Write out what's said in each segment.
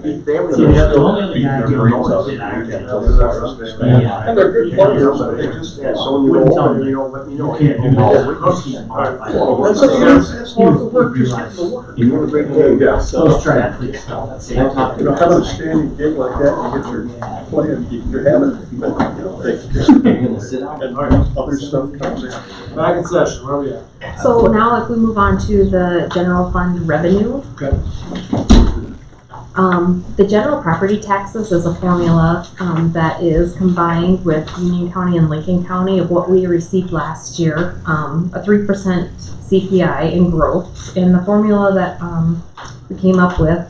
keep families. So the only other guy Keep who their knows noise. it, Yeah. And they're good players, but they just, yeah, so when you go over, you know, let me know. You can't do that. Well, that's more the work, just getting the work. You have a great day. Yeah. Those triathletes. You know, having a standing gig like that, you get your playing, you're having, but, you know, and other stuff comes in. Back in session, where are we at? So now if we move on to the general fund revenue. Okay. The general property taxes is a formula that is combined with Union County and Lincoln County of what we received last year, a 3% CPI in growth. And the formula that we came up with,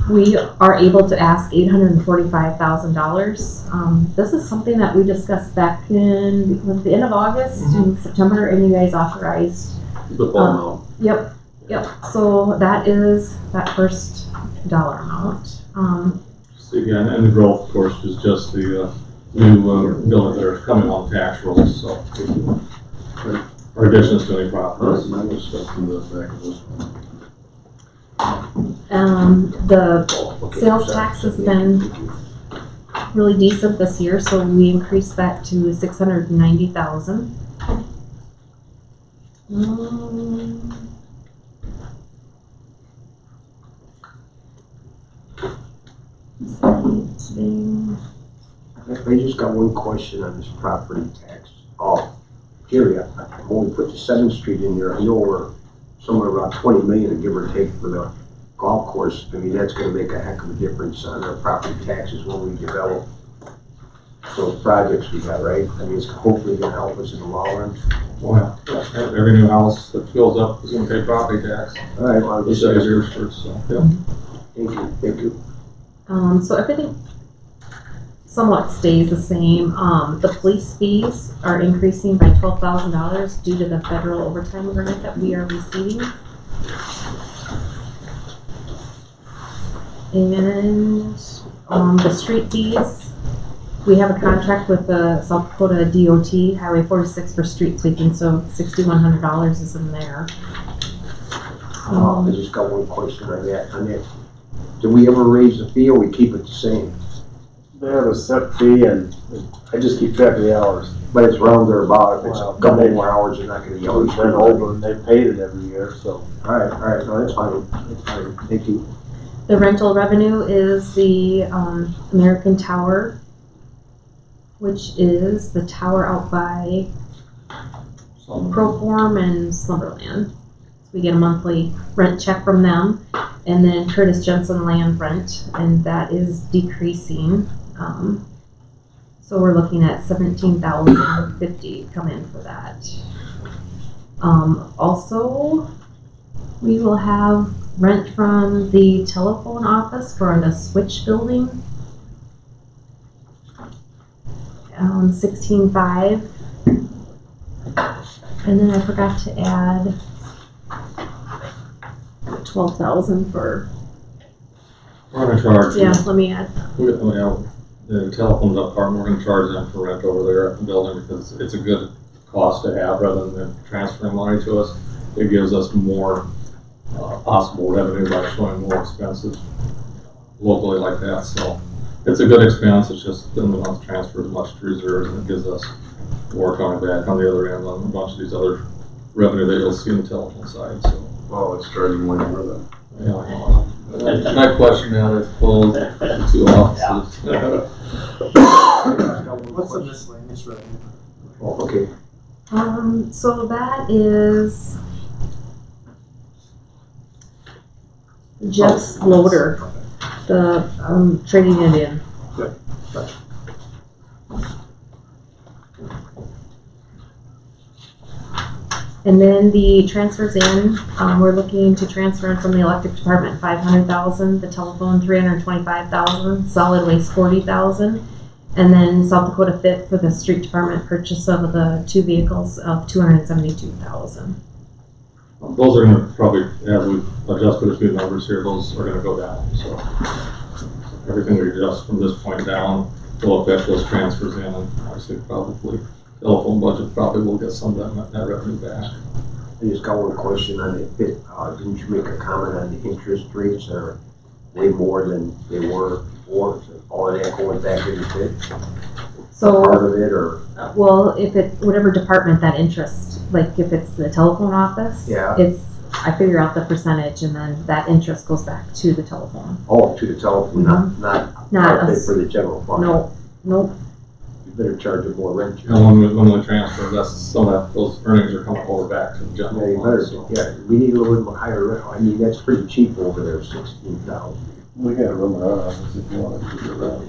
we are able to ask $845,000. This is something that we discussed back in, was the end of August in September, and you guys authorized. The full amount. Yep. So that is that first dollar amount. So again, and the growth, of course, is just the new buildings that are coming on tax rolls, so. Or additions to any properties. The sales tax has been really decent this year, so we increased that to $690,000. I just got one question on this property tax. Oh, Jerry, when we put the 7th Street in there, I know we're somewhere around 20 million, give or take, for the golf course. I mean, that's gonna make a heck of a difference on our property taxes when we develop those projects we got, right? I mean, it's hopefully gonna help us in the long run. Well, every new house that fills up is gonna pay property tax. All right, well, This is yours first, so, yeah. thank you. So everything somewhat stays the same. The police fees are increasing by $12,000 due to the federal overtime grant that we are receiving. And the street fees, we have a contract with the South Dakota DOT, Highway 46 for street sweeping, so $6,100 is in there. I just got one question on that. Do we ever raise the fee or we keep it the same? They have a set fee and I just keep track of the hours. But it's round there about, if it's a Well, couple more hours, you're not gonna yell. It's been over and they've paid it every year, so. All right, no, that's fine, thank you. The rental revenue is the American Tower, which is the tower out by Proform and Slumberland. So we get a monthly rent check from them. And then Curtis Jensen land rent, and that is decreasing. So we're looking at $17,050 come in for that. Also, we will have rent from the telephone office for the switch building. $16,500. And then I forgot to add $12,000 for. We're gonna charge. Yeah, let me add. The telephone's up front, we're gonna charge them for rent over there at the building because it's a good cost to have rather than transferring money to us. It gives us more possible revenue by showing more expenses locally like that. So it's a good expense. It's just then we don't have to transfer as much to reserves, and it gives us more coming back on the other end on a bunch of these other revenue that you'll see in the telephone side. So. Well, it's charging one more than. Yeah. My question now is closed the two offices. What's the miscellaneous revenue? Oh, okay. So that is Jeff's loader, the trading it in. Good. Gotcha. And then the transfers in, we're looking to transfer in from the electric department $500,000, the telephone $325,000, solid waste $40,000, and then South Dakota Fit for the street department purchase of the 2 vehicles of $272,000. Those are gonna probably, as we adjusted a few numbers here, those are gonna go down. So everything we adjust from this point down will affect those transfers in, and obviously probably telephone budget probably will get some of that revenue back. I just got one question on it. Didn't you make a comment on the interest rates or way more than they were before? So all of that going back into it, So, part of it, or? well, if it, whatever department that interest, like if it's the telephone office, Yeah. I figure out the percentage and then that interest goes back to the telephone. Oh, to the telephone, not Not pay us. for the general fund? Nope. You better charge them more rent. And when we transfer, that's some of that, those earnings are coming over back to the Yeah, general you fund, better, so. yeah, we need a little bit more higher rent. I mean, that's pretty cheap over there, 16,000. We got room in our office if you want to keep it around.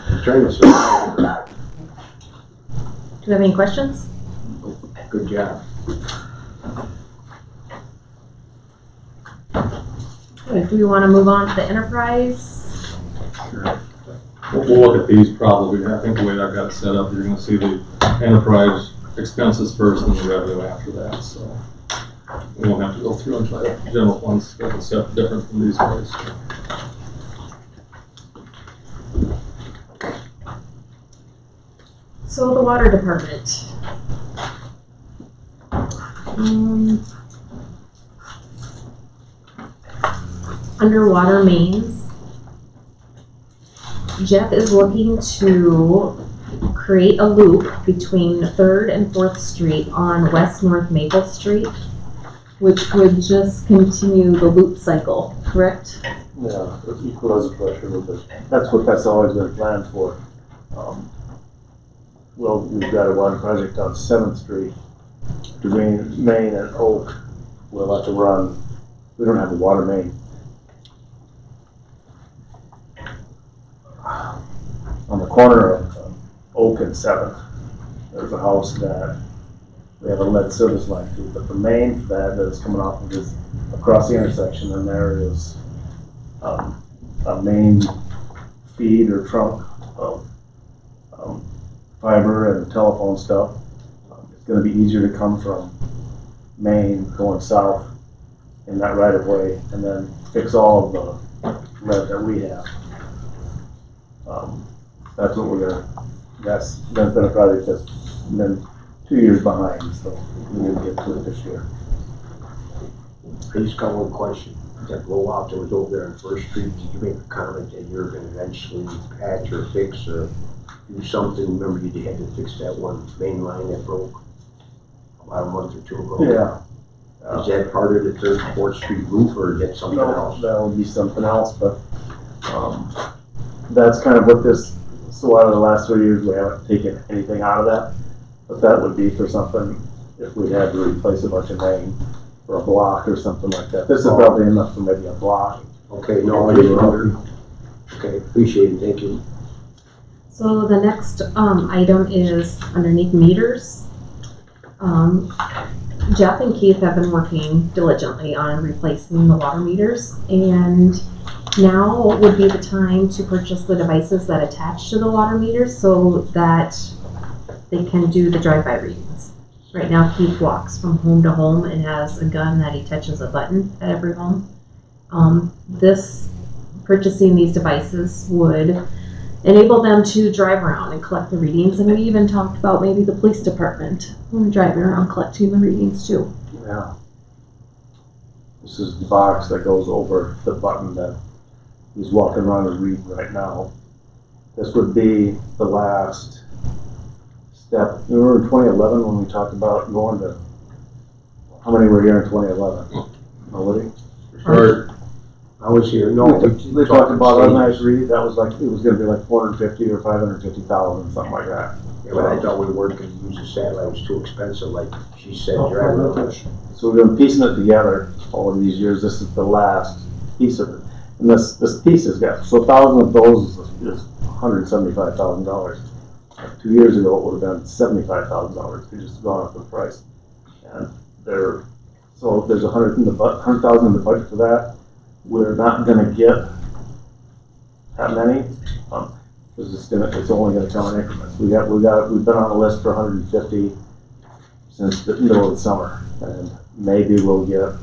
I'm trying to survive. Do you have any questions? Good job. Okay, do we want to move on to the enterprise? We'll look at these probably, I think the way I've got it set up, you're gonna see the enterprise expenses first and the revenue after that, so. We won't have to go through and try to, general funds, different stuff, different from these guys. So the water department. Underwater mains. Jeff is looking to create a loop between 3rd and 4th Street on West North Maple Street, which would just continue the loop cycle, correct? Yeah, it's equalizer pressure with it. That's always been planned for. Well, we've got a water project on 7th Street between Main and Oak. We'll have to run, we don't have a water main. On the corner of Oak and 7th, there's a house that we have a lead service line to, but the main for that is coming off of this, across the intersection, and there is a main feed or trunk of fiber and telephone stuff. It's going to be easier to come from Main going south in that right of way, and then fix all of the lead that we have. That's what we're gonna. That's been a project that's been 2 years behind, so we need to get to it this year. I just got one question. That blowout that was over there on First Street, did you make a comment that you're gonna eventually patch or fix or do something? Remember you had to fix that one main line that broke about a month or 2 ago? Yeah. Is that part of the 3rd and 4th Street roof or is that something No, else? that would be something else, but that's kind of what this. So out of the last 3 years, we haven't taken anything out of that, but that would be for something if we had to replace a bunch of main for a block or something like that. This is probably enough for maybe a block. Okay, no, I didn't wonder. Okay, appreciate it, thank you. So the next item is underneath meters. Jeff and Keith have been working diligently on replacing the water meters, and now would be the time to purchase the devices that attach to the water meters so that they can do the drive-by readings. Right now, Keith walks from home to home and has a gun that he touches a button at every home. Purchasing these devices would enable them to drive around and collect the readings, and we even talked about maybe the police department driving around collecting the readings too. Yeah. This is the box that goes over the button that he's walking around and reading right now. This would be the last step. You remember in 2011 when we talked about going to, how many were here in 2011? Nobody? Sure. I was here, no. We talked about automatic read, that was like, it was gonna be like 450 or 550,000, something like that. Yeah, but I thought we weren't gonna use the satellite, it was too expensive, like she said, drive around. So we've been piecing it together all of these years. This is the last piece of it. And this piece has got, so 1,000 of those is $175,000. 2 years ago, it would have been $75,000. They just gone up in price. And so there's $100,000 in the budget for that. We're not gonna get that many, because it's only gonna come in increments. We've been on the list for 150 since the middle of the summer, and maybe we'll get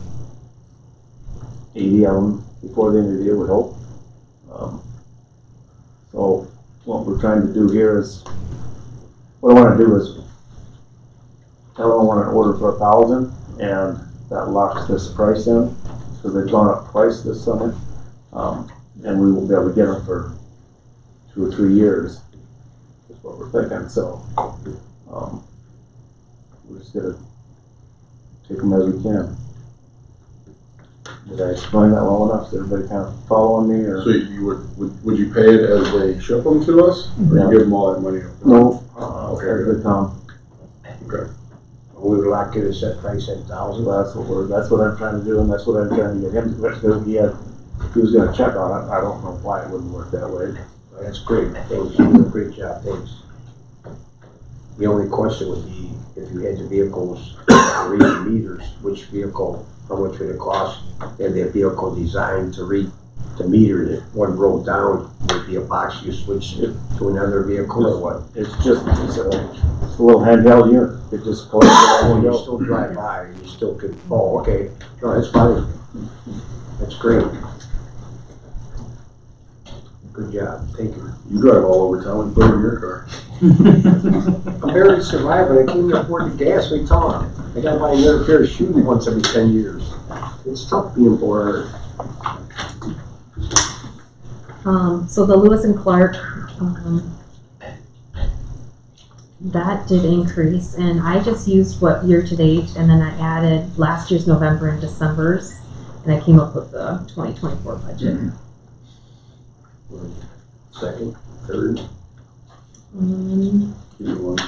80 of them before the end of the year, we hope. So what we're trying to do here is, what I want to do is, I don't want to order for 1,000, and that locks this price in. because they've gone up twice this summer. And we won't be able to get them for 2 or 3 years, is what we're thinking, so, we're just gonna take them as we can. Did I explain that well enough? Is everybody kind of following me, or? So you would you pay it as they ship them to us, or Yeah. you give them all that money? up front? No, Okay. as they come. We would like you to set price at $1,000. That's what I'm trying to do, and that's what I'm trying to get him to, because he was gonna check on it. I don't know why it wouldn't work that way. That's great, thanks, you did a great job, thanks. The only question would be, if you had the vehicles read the meters, which vehicle, how much would it cost? And the vehicle designed to read, to meter it, one broke down, would be a box you switch it to another vehicle or what? It's a little handheld unit. It just collects it all Oh, and you goes. still drive by, you still could, oh, okay, no, that's fine. That's great. Good job, thank you. You drive all over town and put it in your car. I'm barely surviving, I can't even afford the gas we talk. I gotta buy another pair of shoes once every 10 years. It's tough being poor. So the Lewis and Clark, that did increase, and I just used what year to date, and then I added last year's November and December's, and I came up with the 2024 budget. Second, third, Either one.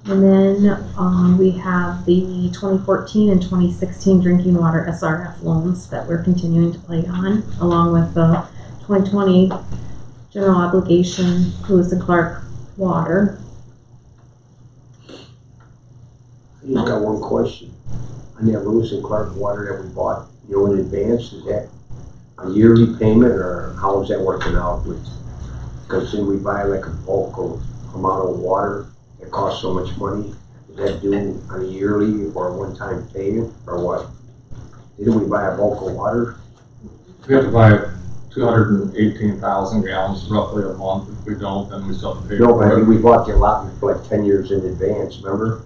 And then we have the 2014 and 2016 drinking water SRF loans that we're continuing to play on, along with the 2020 general obligation Lewis and Clark water. I just got one question. On that Lewis and Clark water that we bought, in advance, is that a yearly payment, or how is that working out with? Because then we buy like a bulk of amount of water that costs so much money. Is that due on a yearly or a one-time payment, or what? Didn't we buy a bulk of water? We have to buy 218,000 gallons roughly a month. If we don't, then we still have to pay No, but I for mean, it. we bought the allotment for like 10 years in advance, remember?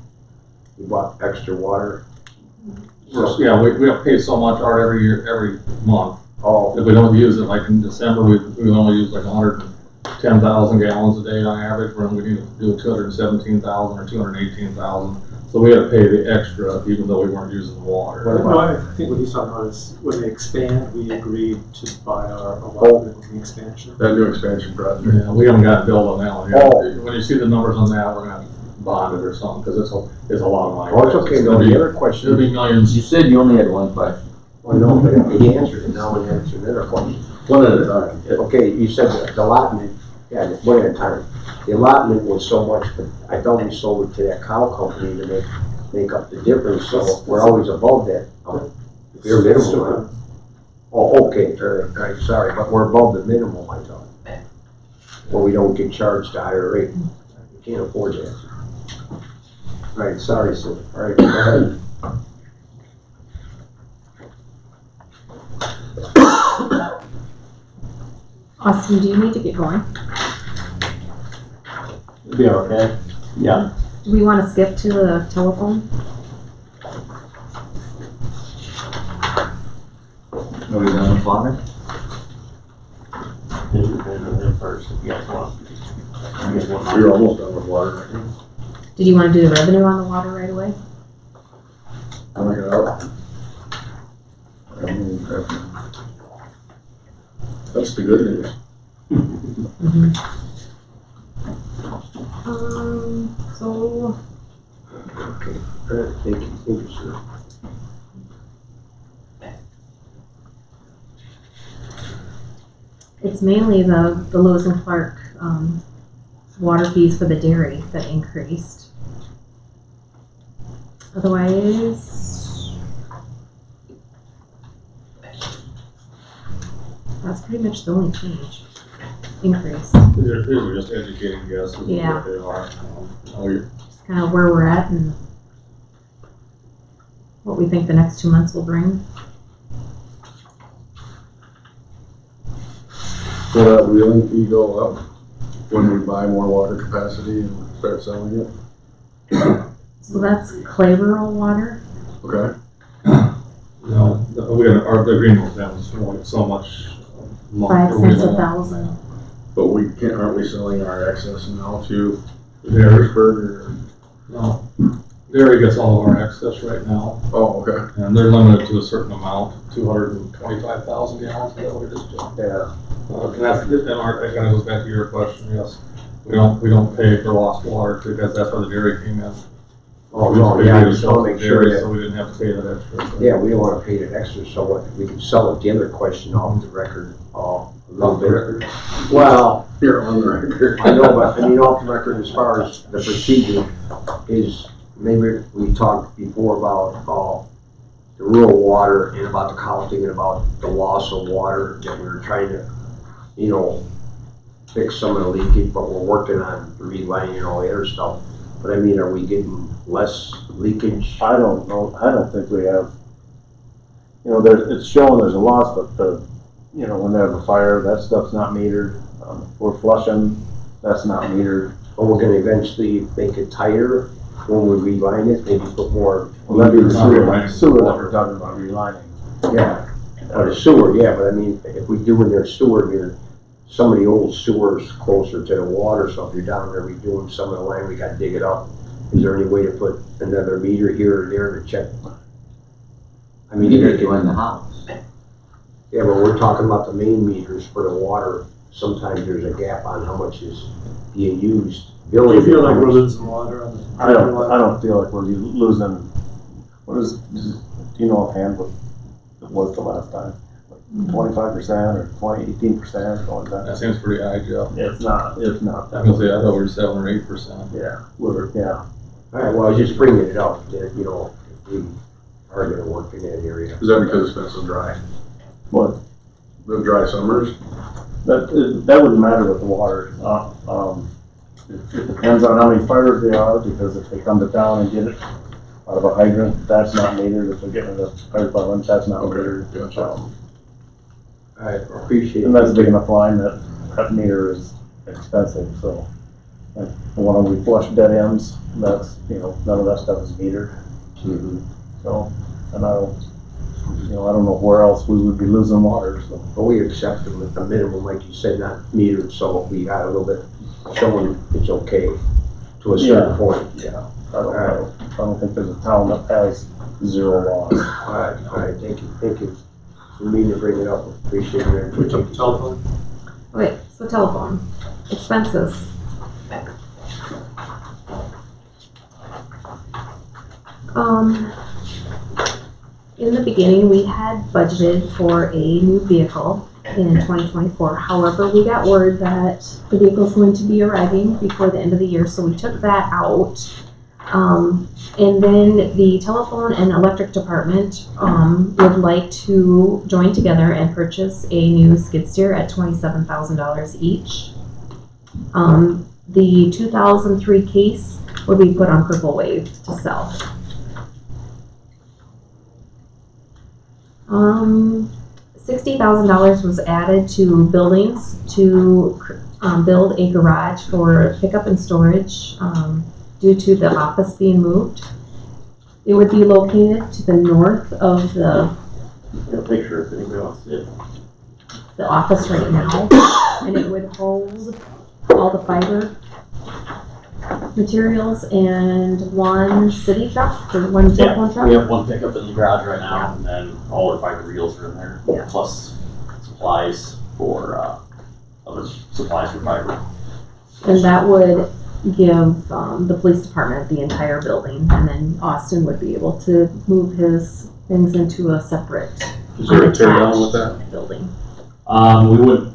We bought extra water. Yeah, we have to pay so much art every year, every month. Oh, If we don't use it, like in December, we only use like 110,000 gallons a day on average, when we need to do 217,000 or 218,000. So we had to pay the extra even though we weren't using the water. No, I think what he's talking about is when they expand, we agreed to buy our allotment in the expansion. That new expansion project. Yeah, we haven't got billed on that one Oh. yet. When you see the numbers on that, we're gonna bond it or something, because it's a lot of money. oh, it's okay, no, the other question. It'll be millions. You said you only had one question. Well, no, but he answered it, now we answer another question. One at a time. Okay, you said the allotment, yeah, one at a time. The allotment was so much, but I thought we sold it to that cow company to make up the difference, so we're always above that. Your minimum, huh? Oh, okay, all right, sorry, but we're above the minimum, I thought. Well, we don't get charged a higher rate. We can't afford that. All right, sorry, sir. All right, go ahead. Austin, do you need to get going? It'll be okay. Yeah. Do we want to skip to the telephone? Are we done with water? First, if you guys want. You're almost done with water, I think. Did you want to do the revenue on the water right away? I'll make it out. That's the good news. So, Okay, all right, thank you, sir. it's mainly the Lewis and Clark, water fees for the dairy that increased. Otherwise, that's pretty much the only change, increase. These are just educating guesses of Yeah. what they are. Just kind of where we're at and what we think the next 2 months will bring. Will that wheeling fee go up when we buy more water capacity and start selling it? So that's clay rural water. Okay. No, the agreement with them is like so much. A month 5 or we cents a don't- thousand. But aren't we selling our excess now to Beresford or? No, Dairy gets all of our excess right now, Oh, okay. and they're limited to a certain amount, 225,000 gallons, is that what it is, Joe? Yeah, And that's, and Art, that kind of goes back to your question, yes. We don't pay for lost water because that's where the dairy came in. Oh, no, yeah, I just So wanna make sure that, we didn't have to pay that extra. yeah, we don't wanna pay that extra, so what, we can sell it. The other question off the record, a little bit. Well, You're on the record. I know, but I mean, off the record, as far as the procedure is, maybe we talked before about, the rural water and about the counting and about the loss of water that we were trying to, fix some of the leakage, but we're working on relining and all the other stuff. But I mean, are we getting less leakage? I don't know, I don't think we have, it's showing there's a loss, but when they have a fire, that stuff's not metered. We're flushing, that's not metered. Or we're gonna eventually make it tighter when we reline it, maybe put more. Well, that'd be the Relining. sewer that we're talking about relining. Yeah, or the sewer, yeah, but I mean, if we do in their sewer here, some of the old sewers closer to the water, so if you're down there redoing some of the line, we gotta dig it up. Is there any way to put another meter here or there to check? I mean, Meter they can- in the house. yeah, but we're talking about the main meters for the water. Sometimes there's a gap on how much is being used. Do you feel like we're losing water on the? I don't feel like we're losing, do you know offhand what it was the last time? 25% or 18%, something like that? That seems pretty high, Joe. It's not I was gonna say, I thought we were 7 or 8%. Yeah, All right, well, I was just bringing it up, that, if we are gonna work in that area. Is that because it's been so dry? What? The dry summers? That wouldn't matter with the water. It depends on how many fires they are, because if they come to town and get it out of a hydrant, that's not metered. If they're getting it at the fire department, that's not Okay, metered. gotcha. I appreciate it. And that's a big enough line that meter is expensive, so. Like, when we flush dead ends, that's, none of that stuff is metered. So, and I don't know where else we would be losing water, so. But we accept them at the minimum, like you said, not metered, so we got a little bit showing it's okay to a certain Yeah. point. Yeah. I don't think there's a town that has zero loss. All right, thank you. Didn't mean to bring it up, appreciate it. We took the telephone. Okay, so telephone, expenses. In the beginning, we had budgeted for a new vehicle in 2024. However, we got word that the vehicle's going to be arriving before the end of the year, so we took that out. And then the telephone and electric department would like to join together and purchase a new skid steer at $27,000 each. The 2003 case will be put on Purple Wave to sell. $60,000 was added to buildings to build a garage for pickup and storage due to the office being moved. It would be located to the north of the Picture if anybody wants to see it. the office right now, and it would hold all the fiber materials and one city truck or one telephone truck. We have one pickup in the garage right now, and then all our fiber reels are in there, Yeah. plus supplies for, other supplies for fiber. And that would give the police department the entire building, and then Austin would be able to move his things into a separate Is there a tear down with that? building.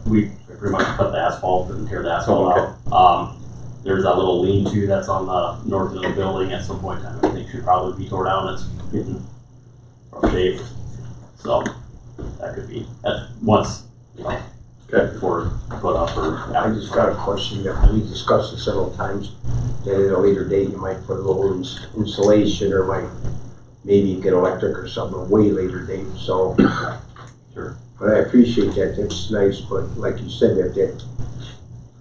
We pretty much cut the asphalt and tear the asphalt out. There's that little lean-to that's on the north end of the building at some point in time, I think should probably be tore down, it's getting rough shape. So, that could be, that's once, before put up or I after. just got a question that we discussed it several times, that at a later date, you might put a little insulation or maybe get electric or something, way later date, so. Sure. But I appreciate that, that's nice, but like you said, that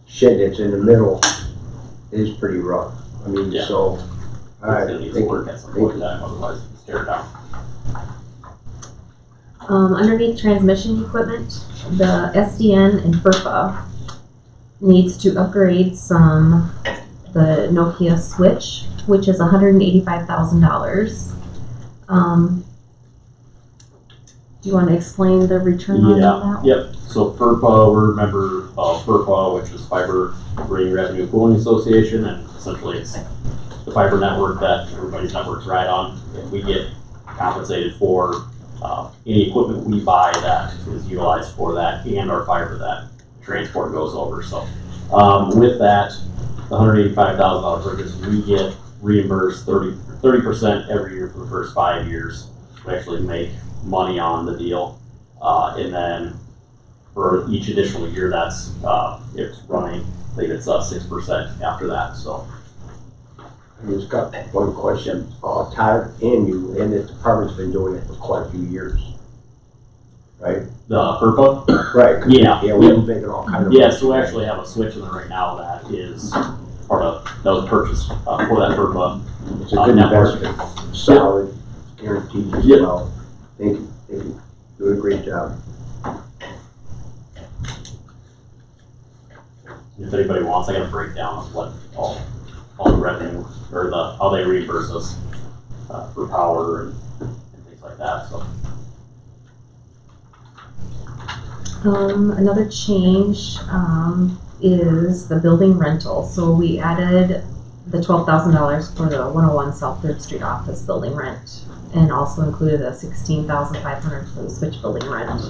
shed that's in the middle is pretty rough. I mean, Yeah. so, all It's right, gonna need thank to work you. at some point in time, otherwise it's tear it down. Underneath transmission equipment, the SDN and FERPA needs to upgrade the Nokia switch, which is $185,000. Do you want to explain the return on that? Yep. So FERPA, we're a member of FERPA, which is Fiber Ring Revenue Pooling Association, and essentially it's the fiber network that everybody's network's right on. And we get compensated for any equipment we buy that is utilized for that, and our fiber that transport goes over. So with that, the $185,000 purchase, we get reimbursed 30% every year for the first 5 years. We actually make money on the deal, and then for each additional year that's it's running, I think it's 6% after that. So I just got one question. Todd and you and the department's been doing it for quite a few years, right? the FERPA, Right. Yeah. Yeah, we've been making all kinds of. yeah, so we actually have a switch in there right now that is part of, that was purchased for that FERPA. It's a good network. investment, solid, guaranteed as Yep. well. Thank you, thank you. Doing a great job. If anybody wants, I got a breakdown of what all the revenue, or how they reimburse us for power and things like that, so. Another change is the building rental. So we added the $12,000 for the 101 South 3rd Street office building rent, and also included a $16,500 for the switch building rent.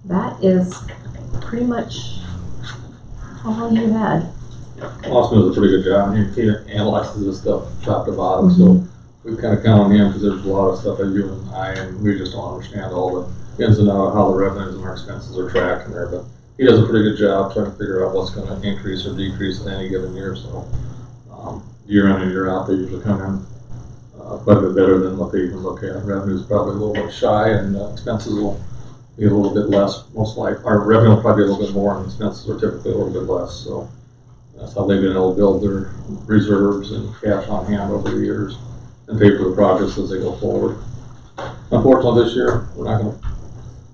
That is pretty much all you had. Austin does a pretty good job. He analyzes this stuff top to bottom, so we kind of count on him because there's a lot of stuff that you and I, and we just don't understand all the ins and outs of how the revenues and our expenses are tracked in there. But he does a pretty good job trying to figure out what's going to increase or decrease in any given year. So year in and year out, they usually come in quite a bit better than what they even look at. Revenue's probably a little bit shy, and expenses will be a little bit less. Most likely, our revenue will probably be a little bit more, and expenses are typically a little bit less. So that's how they've been able to build their reserves and cash on hand over the years and pay for the projects as they go forward. Unfortunately, this year, we're not going to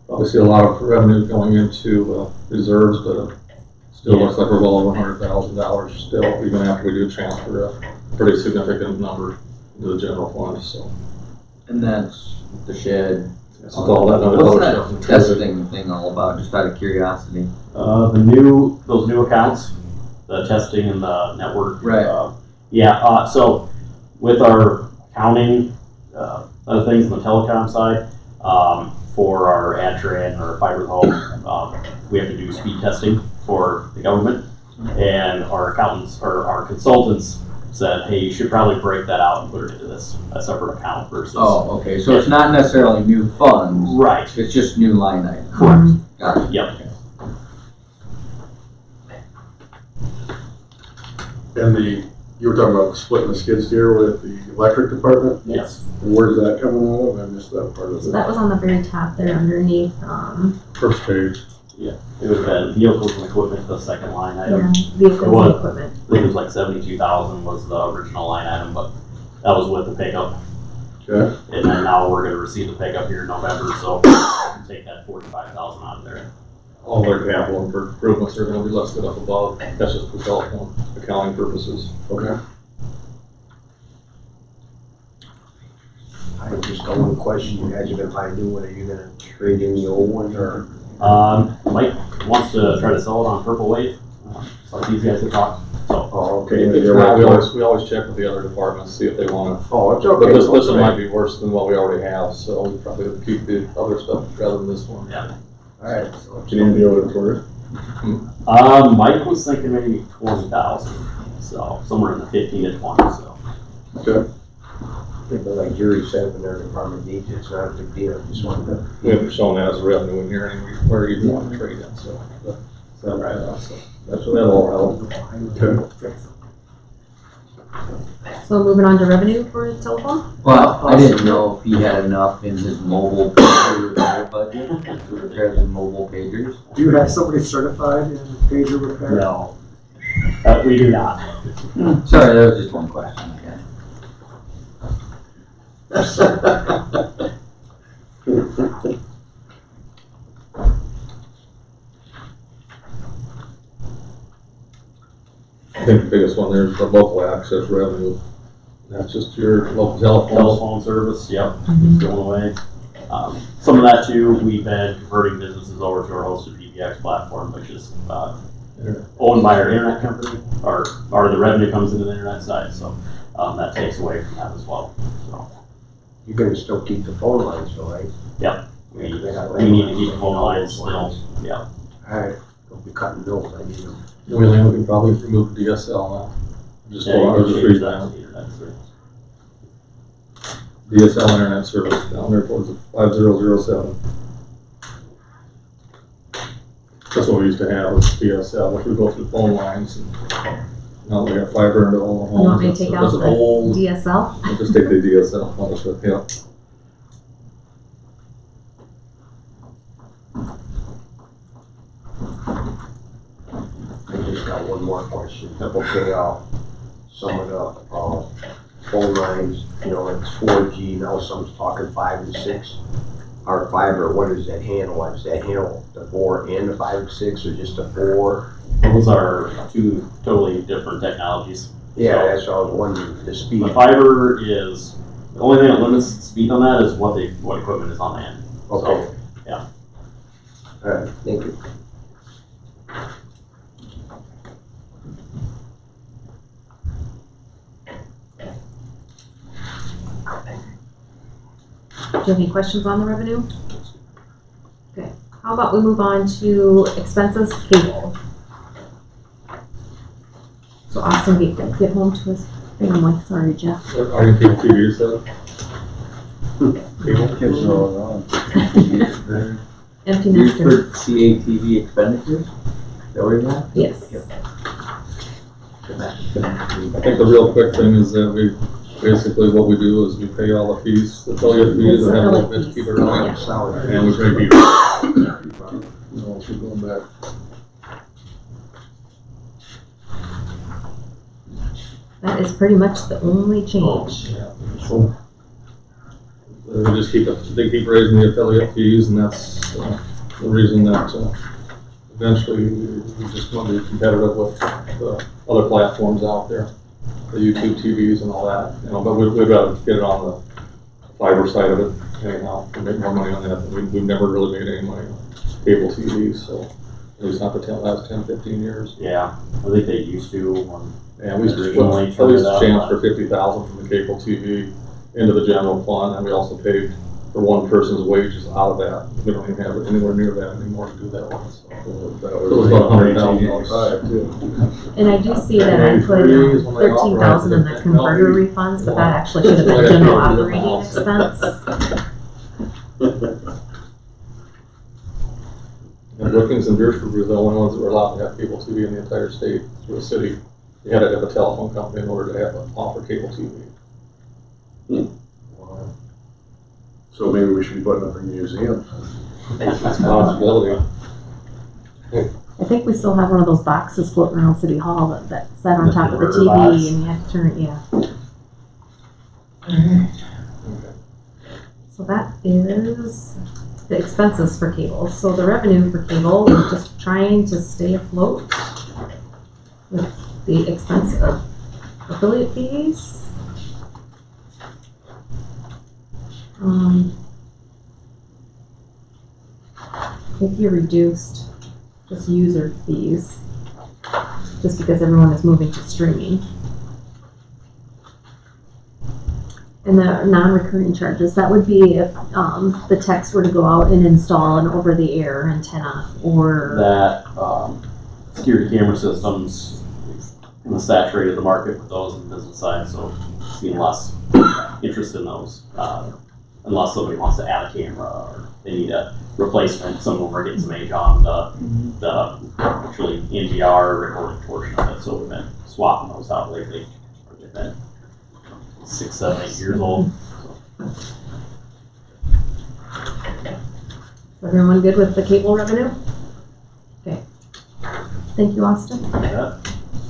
probably see a lot of revenue going into reserves, but it still looks like we're well over $100,000 still, even after we do transfer a pretty significant number into the general fund. So, And that's the shed. that's all that other What's stuff that included. testing thing all about, just out of curiosity? Those new accounts, the testing and the network. Right. So with our accounting, other things on the telecom side, for our AdTran and our fiber to home, we have to do speed testing for the government. And our accountants, or our consultants said, hey, you should probably break that out and put it into a separate account versus. Oh, okay, so it's not necessarily new funds. Right. It's just new line items. Correct. Got it. Yep. And you were talking about splitting the skid steer with the electric department? Yes. And where's that coming out of? I missed that part of So it. that was on the very top there underneath, First page. It would have been vehicles and equipment, the second line item. vehicles It was. and equipment. I think it was like 72,000 was the original line item, but that was with the pickup. Okay. And then now we're gonna receive the pickup here in November, so we'll take that 45,000 out of there. All their capital improvements are going to be listed up above. That's just for telephone accounting purposes. Okay. I just got one question. You guys are gonna buy a new one. Are you gonna trade in the old one or? Mike wants to try to sell it on Purple Wave, so these guys have talked, so. Oh, Okay, okay. if not, we always check with the other departments, see if they want to. Oh, it's But okay. this one might be worse than what we already have, so we probably would keep the other stuff rather than this one. Yeah. All right. Can you deal with it for it? Mike was thinking maybe 20,000, so somewhere in the 15 to 20, so. Okay. But like Jerry said, when their department needs it, it's not a big deal. Just wanted to. We haven't shown that as revenue in here anywhere you want to trade in, so. So that's what that'll all help. Okay. So moving on to revenue for telephone? Well, I didn't know if he had enough in his mobile pager repair budget to repair the mobile pagers. Do you have somebody certified in pager repair? No, we do not. Sorry, that was just one question. Okay. I think the biggest one there is the local access revenue. That's just your local telephone. Telephone service, yep, Mhm. it's going away. Some of that too, we've been converting businesses over to our hosted PBX platform, which is, owned by our internet company, or the revenue comes into the internet side, so, that takes away from that as well, so. You're gonna still keep the phone lines, though, right? We need to keep the phone lines still, yeah. Alright, don't be cutting bills, I need them. The only thing we can probably remove DSL now. Just Yeah, go you out can of the change street that now. to the internet service. DSL internet service down there towards the 5007. That's what we used to have was DSL, which would go through phone lines, and now we got fiber into all the homes. You want me to take out That's an the old, DSL? I'll just take the DSL, I'll just, yeah. I just got one more question. Okay, some of the, phone lines, you know, it's 4G, now someone's talking 5 and 6. Our fiber, what does that handle? Does that handle the 4 and the 5 and 6, or just the 4? Those are two totally different technologies. Yeah, that's what I was wondering, the speed. The fiber is, the only thing that limits the speed on that is what equipment is on the end. Okay. So, yeah. Alright, thank you. Do you have any questions on the revenue? Okay, how about we move on to expenses, cable. So Austin get home to his family, sorry Jeff. Are you keeping TVs then? Cable? Kids are all around. Empty You nester, put CATV expenditures? Is that where you're at? yes. I think the real quick thing is that basically what we do is we pay all the fees, the affiliate fees, and have a little bit to keep it running. Yeah. And we pay people. No, if you're going back. That is pretty much the only change. They keep raising the affiliate fees, and that's the reason that eventually we just want to be competitive with the other platforms out there, the YouTube TVs and all that, you know, but we'd rather get it on the fiber side of it anyhow, and make more money on that. We've never really made any money on cable TVs, so at least not the last 10, 15 years. Yeah, I think they used to, And we originally at least turned it chance out. for 50,000 from the cable TV into the general fund, and we also paid for one person's wages out of that. We don't even have it anywhere near that anymore to do that one, so. That It was about $100,000. 1985 too. And I do see that I put 13,000 in the converter refunds, but that actually should have been general operating expense. And Brookings and Beresford were the only ones that were allowed to have cable TV in the entire state through a city. You had to have a telephone company in order to offer cable TV. Wow. So maybe we should be putting up a museum. That's a possibility. I think we still have one of those boxes floating around City Hall that sat on The top of the converter box. TV and you had to turn it, yeah. So that is the expenses for cable. So the revenue for cable is just trying to stay afloat with the expense of affiliate fees. If you reduced just user fees, just because everyone is moving to streaming. And the non-recurring charges, that would be if the techs were to go out and install an over-the-air antenna or That, security camera systems, kind of saturated the market with those on the business side, so seeing less interest in those. Unless somebody wants to add a camera or they need a replacement, some of them are getting some age on the actually NVR recording portion of it, so we've been swapping those out lately. They've been 6, 7, 8 years old. everyone good with the cable revenue? Okay. Thank you, Austin. Yeah.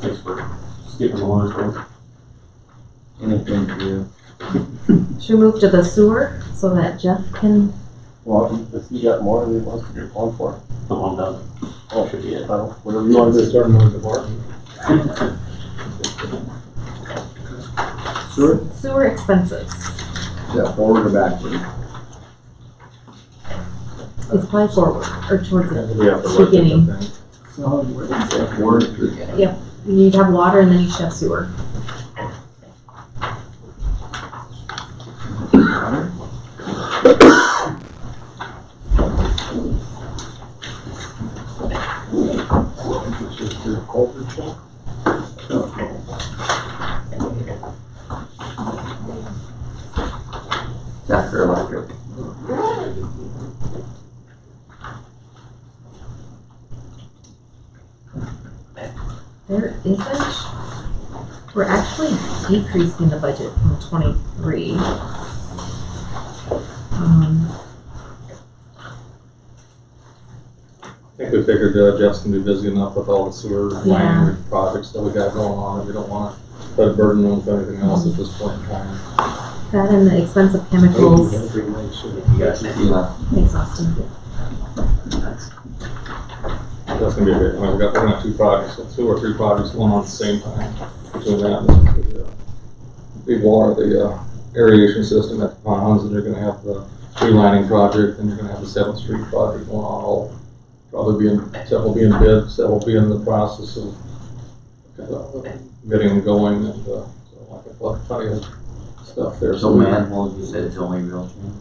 Thanks for skipping the lunch break. Anything for you. Should we move to the sewer so that Jeff can, Well, if you got more than he wants to get one for, The one dozen. oh, Should be it. whatever you want to do. Start another department. sewer expenses? Is that forward or backward? It's probably forward, or towards the We have to work it, beginning. I think. Yep, you'd have water and then you should have sewer. After electric. There isn't, we're actually decreasing the budget from 23. I think we figured Jeff's gonna be busy enough with all the sewer Yeah. line projects that we got going on, and we don't wanna put a burden on with anything else at this point in time. That and the expensive chemicals. Yeah. Thanks, Austin. That's gonna be a bit, we're gonna have two projects, so 2 or 3 projects going on at the same time. Between that and the water, the aeration system at the ponds, and you're gonna have the relining project, and you're gonna have the 7th Street project going on, all probably several being bid, several be in the process of getting going, and so I got plenty of stuff there. So manholes, you said it's only real change?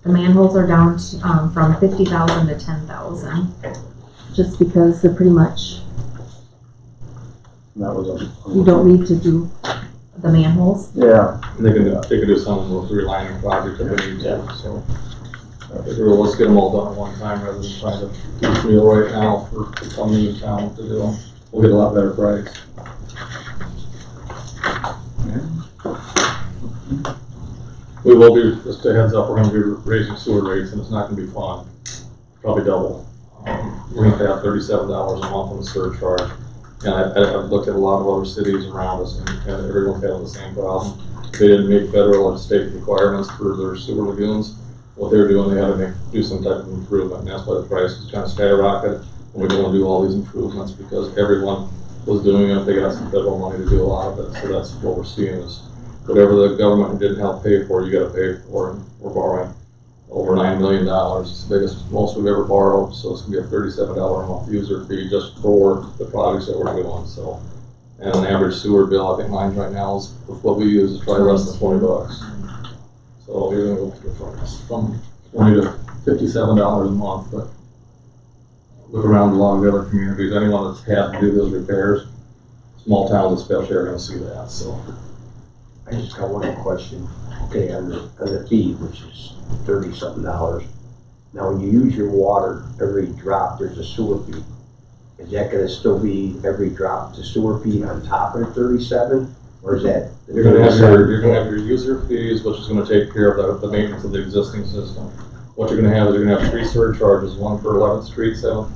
The manholes are down to, from 50,000 to 10,000, just because they're pretty much, That was you don't need to do the manholes. Yeah, And they can do something with the relining project if they need to, so. I figure, well, let's get them all done at one time rather than trying to piecemeal right now for some new town to do them. We'll get a lot better price. We will be, just a heads up, we're gonna be raising sewer rates, and it's not gonna be fun, probably double. We're gonna pay out $37 a month on the surcharge. And I've looked at a lot of other cities around us, and everyone's having the same problem. They didn't meet federal or state requirements for their sewer lagoons. What they're doing, they had to do some type of improvement, and that's why the price is kind of skyrocketed. And we don't want to do all these improvements because everyone was doing it. They got some federal money to do a lot of it, so that's what we're seeing is whatever the government didn't help pay for, you got to pay for, and we're borrowing over $9 million. It's the biggest, most we've ever borrowed, so it's gonna be a $37 a month user fee just for the projects that we're doing, so. And an average sewer bill, I think mine right now is, with what we use, is probably less than $20. So you're gonna go from $20 to $57 a month, but look around a lot of the other communities, anyone that's had to do those repairs, small towns especially are gonna see that, so. I just got one question. Okay, on the fee, which is $30-something. Now, when you use your water, every drop, there's a sewer fee. Is that gonna still be every drop to sewer fee on top of the 37? Or is that? You're gonna have your user fees, which is gonna take care of the maintenance of the existing system. What you're gonna have is you're gonna have 3 surcharges, one for 11th Street, 7th,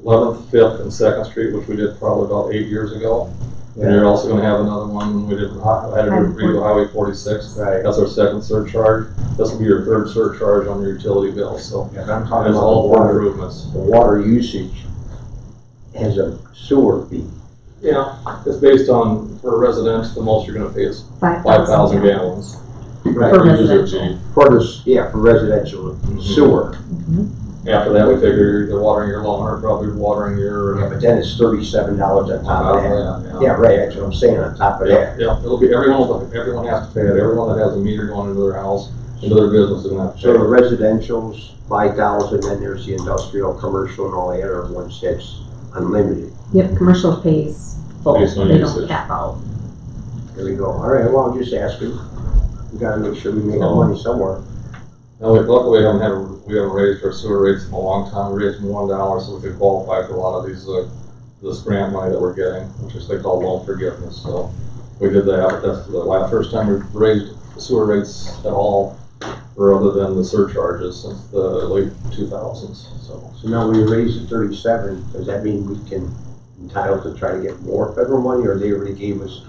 11th, 5th, and 2nd Street, which we did probably about 8 years ago. And you're also gonna have another one when we had to redo Highway 46. Right. That's our 2nd surcharge. This will be your 3rd surcharge on your utility bill, so. Yeah, I'm talking That's about all the for water. improvements. The water usage has a sewer fee. Yeah, it's based on, for residents, the most you're gonna pay is 5,000 gallons. Right. For User residential. fee. For this, yeah, for residential sewer. After that, we figure you're either watering your lawn or probably watering your. Yeah, but then it's $37 on top of that. Yeah. Yeah, right, that's what I'm saying, on top of that. Yeah, it'll be, everyone has to pay it, everyone that has a meter going into their house, into their business is gonna have to So the pay it. residential's 5,000, then there's the industrial, commercial, and all the other ones that's unlimited. Yep, commercial pays full, Based on they don't usage. cap out. There we go. All right, well, I'm just asking. We gotta make sure we make our money somewhere. Now, luckily, we haven't raised our sewer rates in a long time, we raised them $1, so we could qualify for a lot of these, this grant money that we're getting, which is they call loan forgiveness, so we did that, but that's the first time we've raised sewer rates at all rather than the surcharges since the late 2000s, so. So now we raised it 37, does that mean we can entitle to try to get more federal money, or they already gave us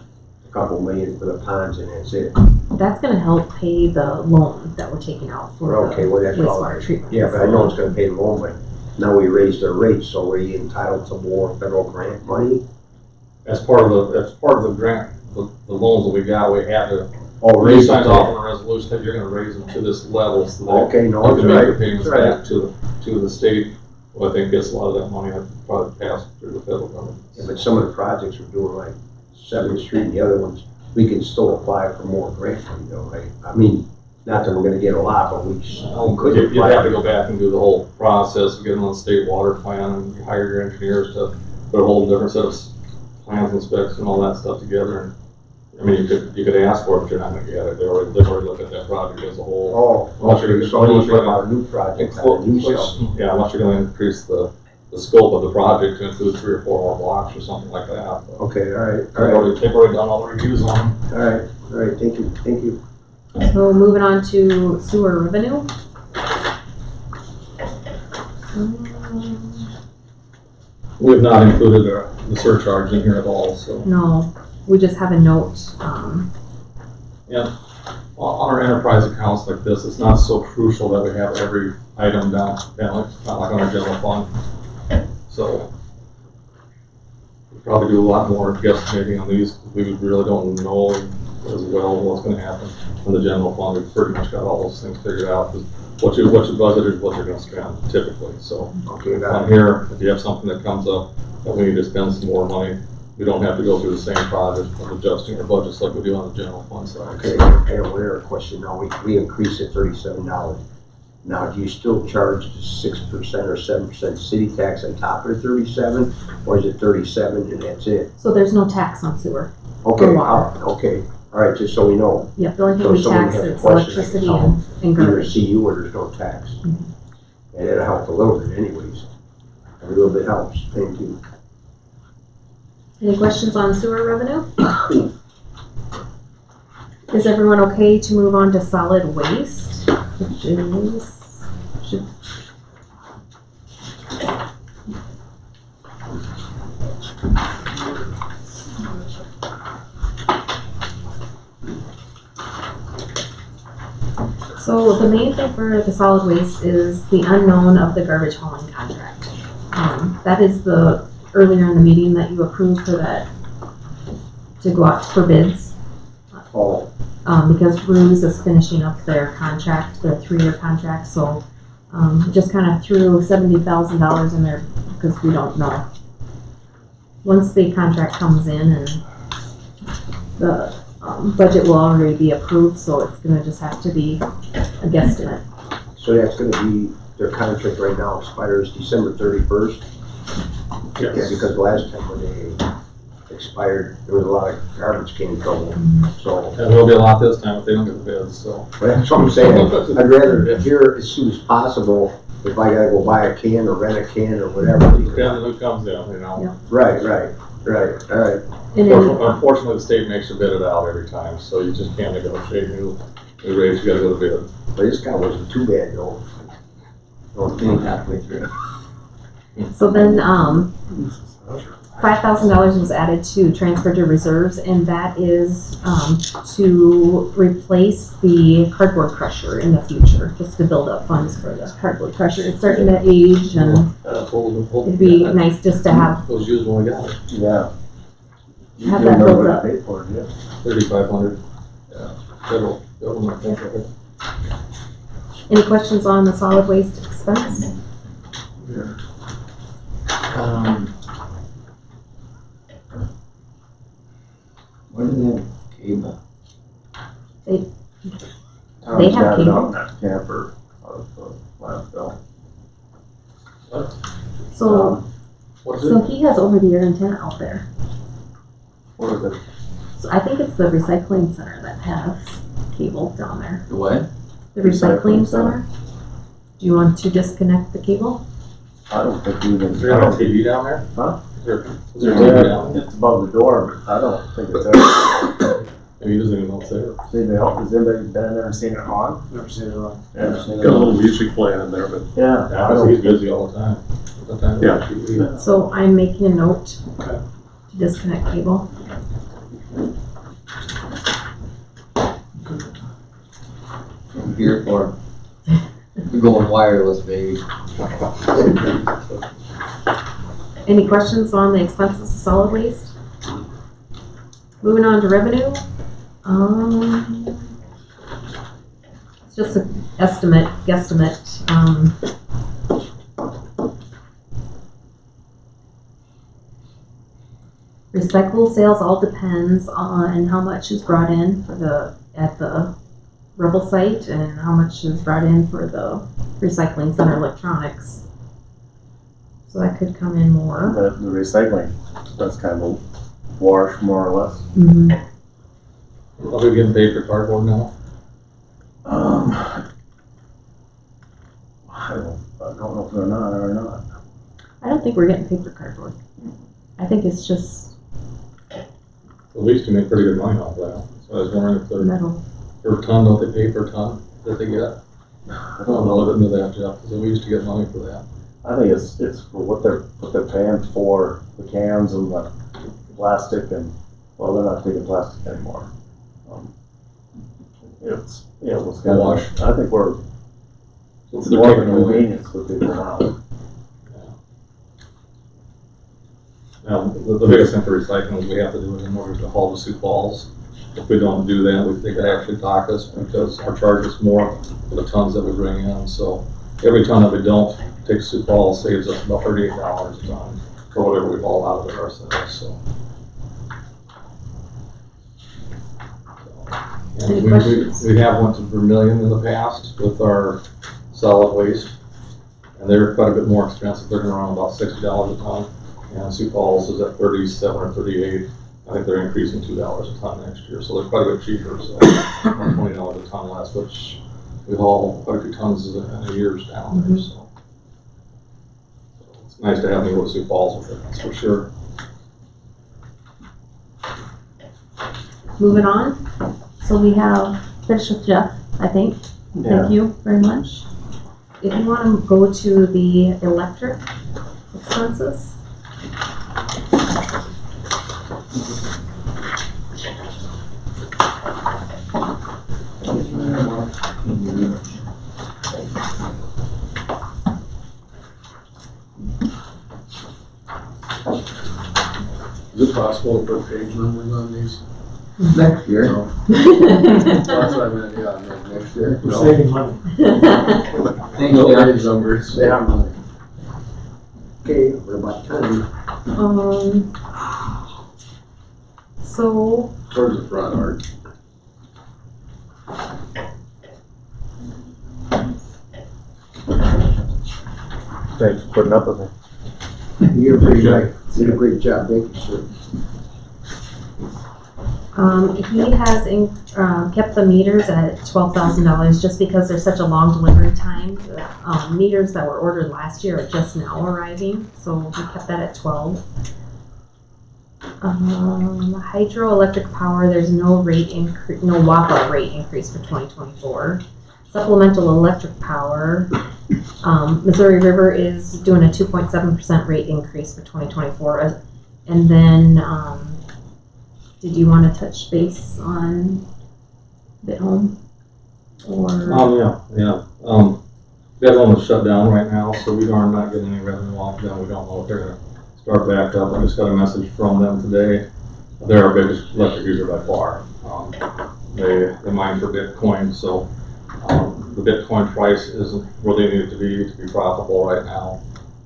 a couple million for the ponds and that's it? That's gonna help pay the loan that we're taking out for Okay, well, that's the all wastewater right. treatment. Yeah, but I know it's gonna pay the loan, but now we raised our rates, so are you entitled to more federal grant money? As part of the grant, the loans that we got, we had to, Oh, we raise signed it. off on a resolution that you're gonna raise them to this level so that Okay, no, you it's can make the right, payments it's right. back to the state. Well, I think gets a lot of that money that probably passed through the federal government. Yeah, but some of the projects we're doing, like 7th Street and the other ones, we can still apply for more grant money though, right? I mean, not that we're gonna get a lot, but we could You'd apply. have to go back and do the whole process of getting on the state water plan and hire your engineers to put a whole different set of plans and specs and all that stuff together. And I mean, you could ask for it, but you're not gonna get it. They've already looked at that project as a whole. Oh, okay, so you put out a new project, on a new stuff. Yeah, unless you're gonna increase the scope of the project to include 3 or 4 more blocks or something like that. But Okay, all right, they've already done all the reviews on them. all right, thank you. So moving on to sewer revenue. We have not included the surcharge in here at all, so. No, we just have a note, Yeah, on our enterprise accounts like this, it's not so crucial that we have every item down, not like on our general fund. So we probably do a lot more guesstimating on these, because we really don't know as well what's gonna happen in the general fund. We've pretty much got all those things figured out, because what you budgeted is what you're gonna spend typically, so. Okay, On here, if you have something that comes up that we need to spend some more money, we don't have to go through the same project of adjusting our budgets like we do on the general fund side. Okay, I have a question now, we increased it $37. Now, do you still charge the 6% or 7% city tax on top of the 37, or is it 37 and that's it? so there's no tax on sewer. Okay, water. okay, all right, just so we know, Yep, the only So thing we someone tax has a is question, electricity they can and either garbage. see you or there's no tax. And it'll help a little bit anyways. A little bit helps, thank you. Any questions on sewer revenue? Is everyone okay to move on to solid waste, which is, so the main thing for the solid waste is the unknown of the garbage hauling contract. That is the, earlier in the meeting that you approved for that, to go out for bids. Oh, Because Ruse is finishing up their contract, their 3-year contract, so, just kinda threw $70,000 in there because we don't know. Once the contract comes in and the, budget will already be approved, so it's gonna just have to be a guesstimate. so that's gonna be, their contract right now expires December 31st? Yeah, because last time when they expired, there was a lot of garbage can trouble, so. And there'll be a lot this time if they don't get the bids, so. But that's what I'm saying, I'd rather hear as soon as possible, if I gotta go buy a can or rent a can or whatever. Depends on who comes in, you know. Yeah. Right, all right. And then, Unfortunately, the state makes you bid it out every time, so you just can't negotiate new rates, you gotta go to bid. But this guy wasn't too bad though. Don't think halfway through. so then, $5,000 was added to transfer to reserves, and that is, to replace the cardboard crusher in the future, just to build up funds for the cardboard crusher. It's starting to age, and it'd be nice just to have, Those used when we got it, Yeah. have that built up. Pay for it, yeah. 3,500. Yeah. Federal government, I think, of it. Any questions on the solid waste expense? What is that cable? They Tom's have got it cable. out in that camper out of the landfill. So, What's so it? he has over-the-air antenna out there. What is it? So I think it's the recycling center that has cable down there. The what? The recycling Recycling center? Do you want to disconnect the cable? I don't think we even. Is there a TV down there? Huh? Is there a TV down there? It's above the door, but I don't think it's there. Maybe he doesn't even know it's there. Has anybody been in there and seen it on? Never seen it on. Yeah. Got a little music playing in there, but Yeah. Yeah, he's busy all the time. Sometimes Yeah. TV. So I'm making a note Okay. to disconnect cable. I'm here for it. We're going wireless, baby. Any questions on the expenses of solid waste? Moving on to revenue. It's just an estimate, guesstimate. Recyclable sales all depends on how much is brought in for at the Rebel site and how much is brought in for the recycling center electronics. So that could come in more. The recycling, that's kind of a wash, more or less. Mm-hmm. Are we getting paid for cardboard now? I don't know if they're not or not. I don't think we're getting paper cardboard. I think it's just At least you make pretty good money off that. So I was wondering if they're metal. per ton, what they pay per ton that they get. I I don't don't know. know into that, Jeff, because we used to get money for that. I think it's for what they're paying for the cans and the plastic and, well, they're not taking plastic anymore. It's kind Wash. of, I think it's They're more of a taking away. convenience for people now. Now, the biggest thing for recycling is we have to do it in order to haul to Sioux Falls. If we don't do that, they could actually dock us because our charge is more for the tons that we bring in. So every ton that we don't take to Sioux Falls saves us about $38 a ton for whatever we haul out of it ourselves, so. And Any questions? we have went to Vermillion in the past with our solid waste, and they're quite a bit more expensive. They're around about $60 a ton, and Sioux Falls is at 37 or 38. I think they're increasing $2 a ton next year, so they're quite a bit cheaper. So $20 a ton less, which we haul quite a few tons in a year's down there. So it's nice to have me go to Sioux Falls with it, that's for sure. Moving on. So we have finished with Jeff, I think. Thank you very much. If you want to go to the electric expenses. is it possible to put page numbers on these? Next year. No. That's what I meant, yeah, next year. We're No. saving money. Thanks, No Jeff. page numbers. Yeah. Okay, we're about time. So Towards the front, Art. Thanks for putting up with me. You're pretty right. Did a great job, thank you, sir. he has kept the meters at $12,000 just because there's such a long delivery time. The meters that were ordered last year are just now arriving, so we kept that at 12. Hydroelectric power, there's no WAPA rate increase for 2024. Supplemental electric power, Missouri River is doing a 2.7% rate increase for 2024. And then, did you want to touch base on Bit-Home? Or? Yeah. That one is shut down right now, so we are not getting any revenue off them. We don't know if they're gonna start back up. I just got a message from them today. They're our biggest electric user by far. They mine for Bitcoin, so the Bitcoin price isn't where they need it to be profitable right now.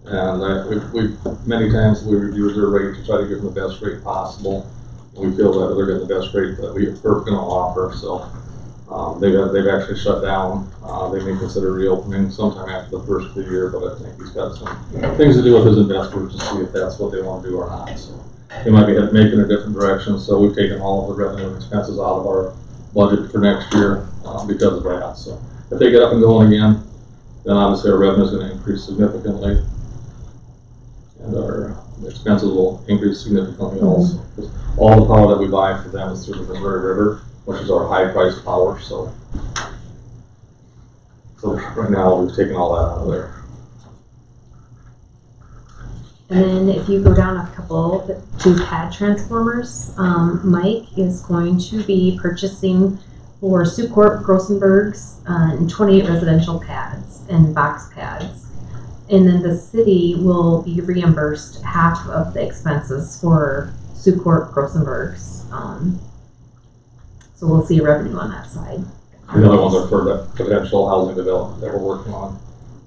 And we've many times we reviewed their rate to try to give them the best rate possible. We feel that they're getting the best rate that we're going to offer. So they've actually shut down. They may consider reopening sometime after the first of the year, but I think he's got some things to do with his investors to see if that's what they want to do or not. So they might be making a different direction. So we've taken all of the revenue and expenses out of our budget for next year because of that. So if they get up and going again, then obviously our revenue is going to increase significantly, and our expenses will increase significantly also. A all the power that we buy for them is through the Missouri River, which is our high-priced power, so. So right now, we've taken all that out of there. And then if you go down a couple to pad transformers, Mike is going to be purchasing for Sucorp Grossenberg's 28 residential pads and box pads. And then the city will be reimbursed half of the expenses for Sucorp Grossenberg's. So we'll see revenue on that side. The other ones are for the potential housing development that we're working on,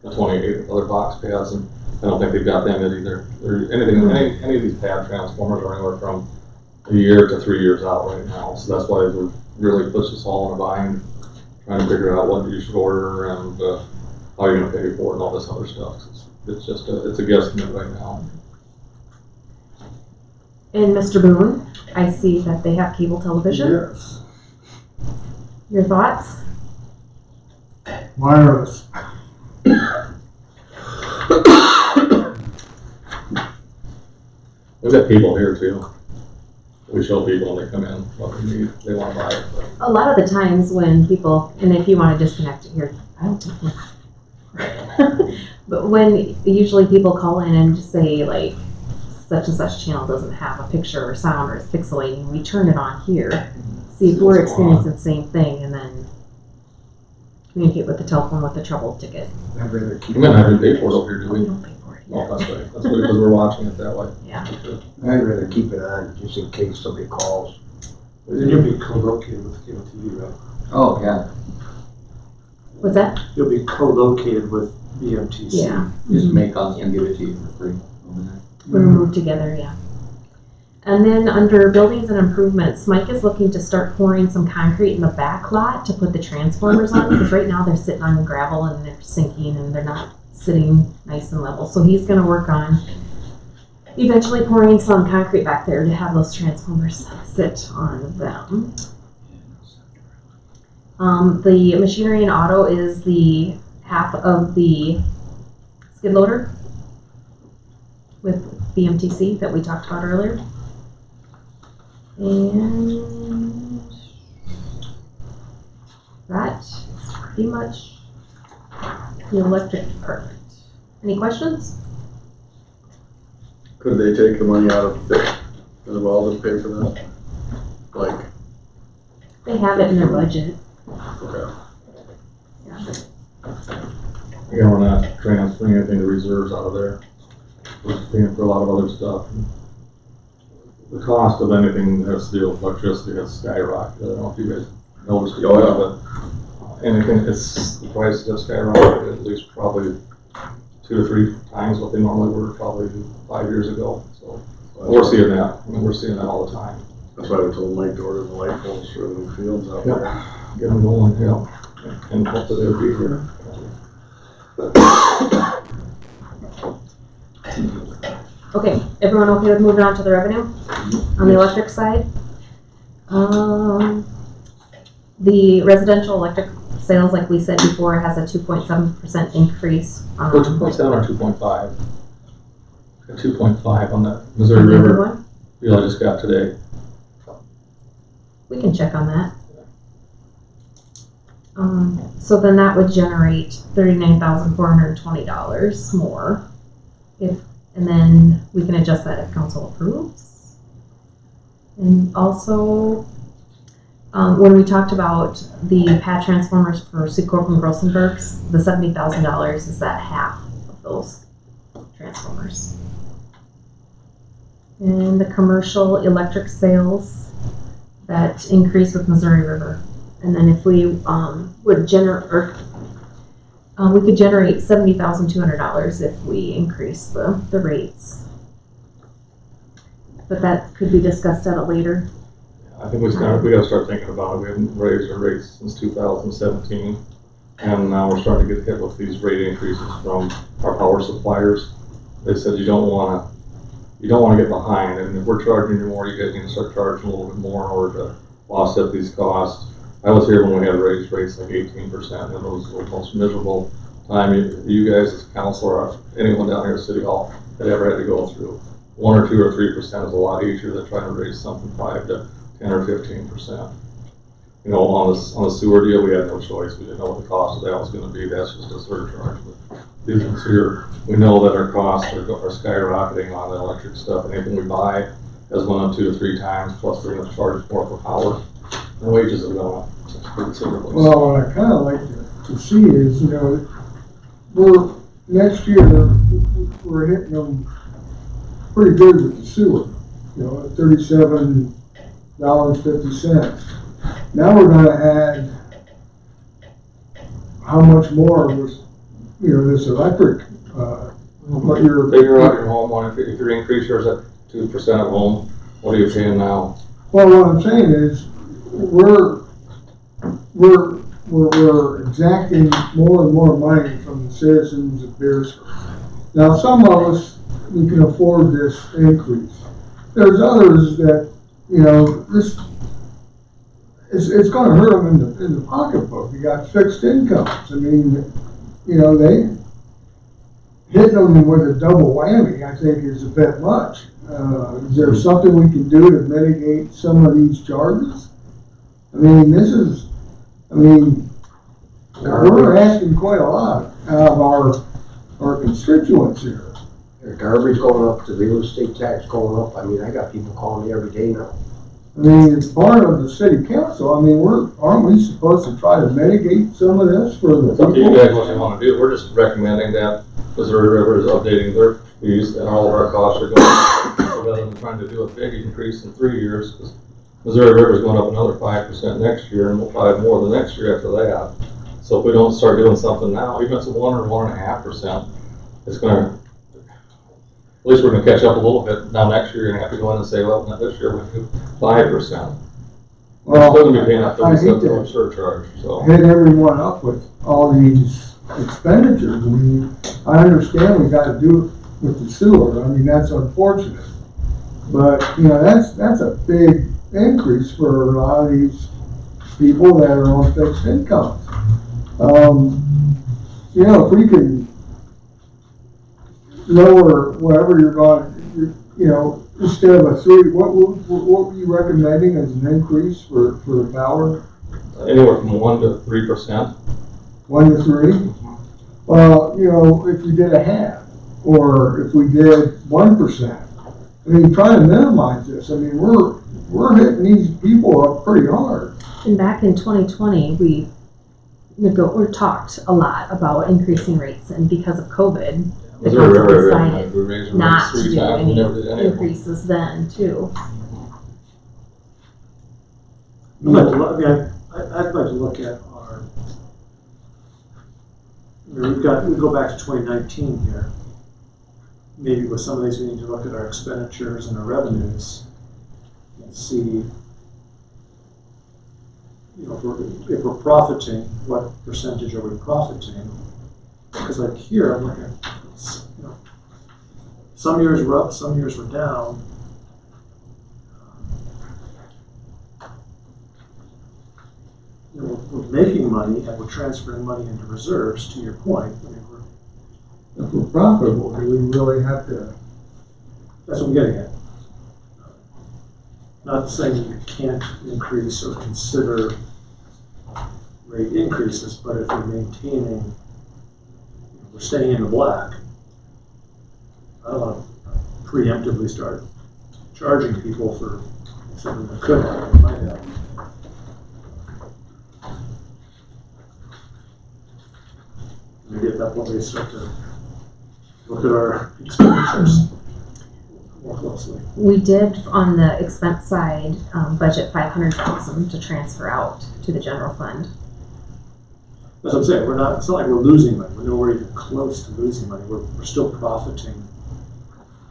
the 28 other box pads, and I don't think they've got them yet either. Any of these pad transformers are anywhere from a year to 3 years out right now, so that's why we're really puts us all in a bind, trying to figure out what you should order and how you're gonna pay for it and all this other stuff. It's just it's a guesstimate right now. And Mr. Boone, I see that they have cable television. Yes. Your thoughts? Wireless. We've got people here too. We show people when they come in what they need, they wanna buy it. A lot of the times when people, and if you want to disconnect it here, I don't think. But when usually people call in and just say like, such and such channel doesn't have a picture or sound or it's pixelating, we turn it on here, see if we're experiencing the same thing, and then communicate with the telephone with the trouble ticket. I'd rather keep We're not having to pay for it over here, do We we? don't pay for it. Oh, that's right, that's because we're watching it that way. Yeah. I'd rather keep it on just in case somebody calls. Then you'll be co-located with cable TV, right? Oh, yeah, What's that? You'll be co-located with BMTC. Yeah. just make us and give it to you for free over there. When we move together, yeah. And then under buildings and improvements, Mike is looking to start pouring some concrete in the back lot to put the transformers on, because right now they're sitting on gravel and they're sinking and they're not sitting nice and level. So he's gonna work on eventually pouring some concrete back there to have those transformers sit on them. The machinery and auto is the half of the skid loader with BMTC that we talked about earlier. And that is pretty much the electric department. Any questions? Could they take the money out of there as well to pay for that? Like, They have it in their budget. okay. Yeah, we're not transferring anything to reserves out of there. We're just paying for a lot of other stuff. The cost of anything that has to do with electricity has skyrocketed. I don't know if you guys noticed it, but anything, the prices have skyrocketed at least probably 2 to 3 times what they normally were probably 5 years ago. So we're seeing that. I mean, we're seeing that all the time. That's why I told Mike to order the light poles for the new fields out there. Get them going, yeah. And hope that they'll be here. Okay, everyone okay with moving on to the revenue on the electric side? The residential electric sales, like we said before, has a 2.7% increase. Or 2.7 or 2.5? 2.5 on that Missouri on the other River one. deal I just got today. We can check on that. So then that would generate $39,420 more. And then we can adjust that if council approves. And also, when we talked about the pad transformers for Sucorp and Grossenberg's, the $70,000 is that half of those transformers. And the commercial electric sales, that increase with Missouri River. And then if we would generate, we could generate $70,200 if we increase the rates. But that could be discussed at a later. I think we gotta start thinking about it. We haven't raised our rates since 2017. And now we're starting to get hit with these rate increases from our power suppliers. They said you don't wanna get behind, and if we're charging you more, you guys need to start charging a little bit more in order to offset these costs. I was here when we had raised rates like 18%, and it was the most miserable time you guys as council or anyone down here at City Hall had ever had to go through. 1 or 2 or 3% is a lot easier than trying to raise something 5 to 10 or 15%. You know, on the sewer deal, we had no choice. We didn't know what the cost of that was gonna be. That's just a surcharge. But these ones here, we know that our costs are skyrocketing on the electric stuff. Anything we buy has went up 2 to 3 times, plus we're gonna charge more for power. And wages have gone up. It's pretty considerably. Well, what I kinda like to see is, you know, next year, we're hitting them pretty good with the sewer, you know, at $37.50. Now we're gonna add how much more was, you know, this electric, what you're. Figure out your home one, if you increase yours at 2% at home, what are you paying now? Well, what I'm saying is, we're exacting more and more money from the citizens of Beresford. Now, some of us, we can afford this increase. There's others that, you know, it's gonna hurt them in the pocketbook. You got fixed incomes. I mean, you know, hitting them with a double whammy, I think, is a bit much. Is there something we can do to mitigate some of these charges? I mean, we're asking quite a lot out of our constituents here. The garbage going up, the real estate tax going up. I mean, I got people calling me every day now. I mean, it's part of the city council. I mean, aren't we supposed to try to mitigate some of this for the It's up to you people? guys what you want to do. We're just recommending that Missouri River is updating their fees and all of our costs are going up. So rather than trying to do a big increase in 3 years, because Missouri River is going up another 5% next year and we'll 5 more the next year after that. So if we don't start doing something now, even if it's 1 or 1.5%, it's going to, at least we're going to catch up a little bit. Now next year you're going to have to go in and say, well, this year we'll do 5%. Well, Still going to be paying that I hate $37 to surcharge. So. hit everyone up with all these expenditures. I mean, I understand we gotta do it with the sewer. I mean, that's unfortunate. But, you know, that's a big increase for a lot of these people that are on fixed incomes. You know, if we can lower whatever you're going, you know, instead of a 3, what were you recommending as an increase for the power? Anywhere from 1 to 3%. 1 to 3? Well, you know, if we did a half, or if we did 1%, I mean, try to minimize this. I mean, we're hitting these people up pretty hard. And back in 2020, we talked a lot about increasing rates, and because of COVID, the council decided not to do any increases then too. I'd like to look at our, we go back to 2019 here. Maybe with some of these, we need to look at our expenditures and our revenues and see, you know, if we're profiting, what percentage are we profiting? Because like here, I'm looking at, you know, some years we're up, some years we're down. You know, we're making money and we're transferring money into reserves, to your point. I mean, If we're profitable, do we really have to? that's what I'm getting at. Not saying that you can't increase or consider rate increases, but if you're maintaining, we're staying in the black, I don't want to preemptively start charging people for something that could happen, might happen. Maybe at that point we start to look at our expenditures more closely. We did, on the expense side, budget $500,000 to transfer out to the general fund. That's what I'm saying, it's not like we're losing money, we're nowhere even close to losing money, we're still profiting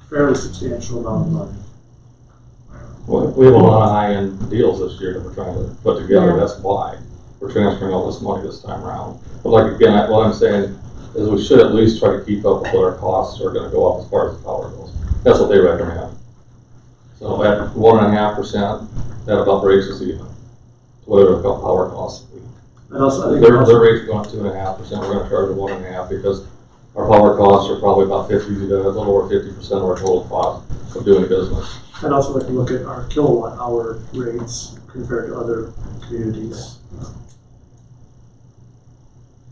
a fairly substantial amount of money. Well, we have a lot of high-end deals this year that we're trying to put together. Yeah. That's why we're transferring all this money this time around. But like, again, what I'm saying is we should at least try to keep up with what our costs are going to go up as far as the power goes. That's what they recommend. So at 1.5%, that about breaks us even, whatever the power costs. And also, I think their rates are going up 2.5%. We're going to charge them 1.5% because our power costs are probably about a little over 50% of our total cost of doing business. I'd also like to look at our kilowatt hour rates compared to other communities.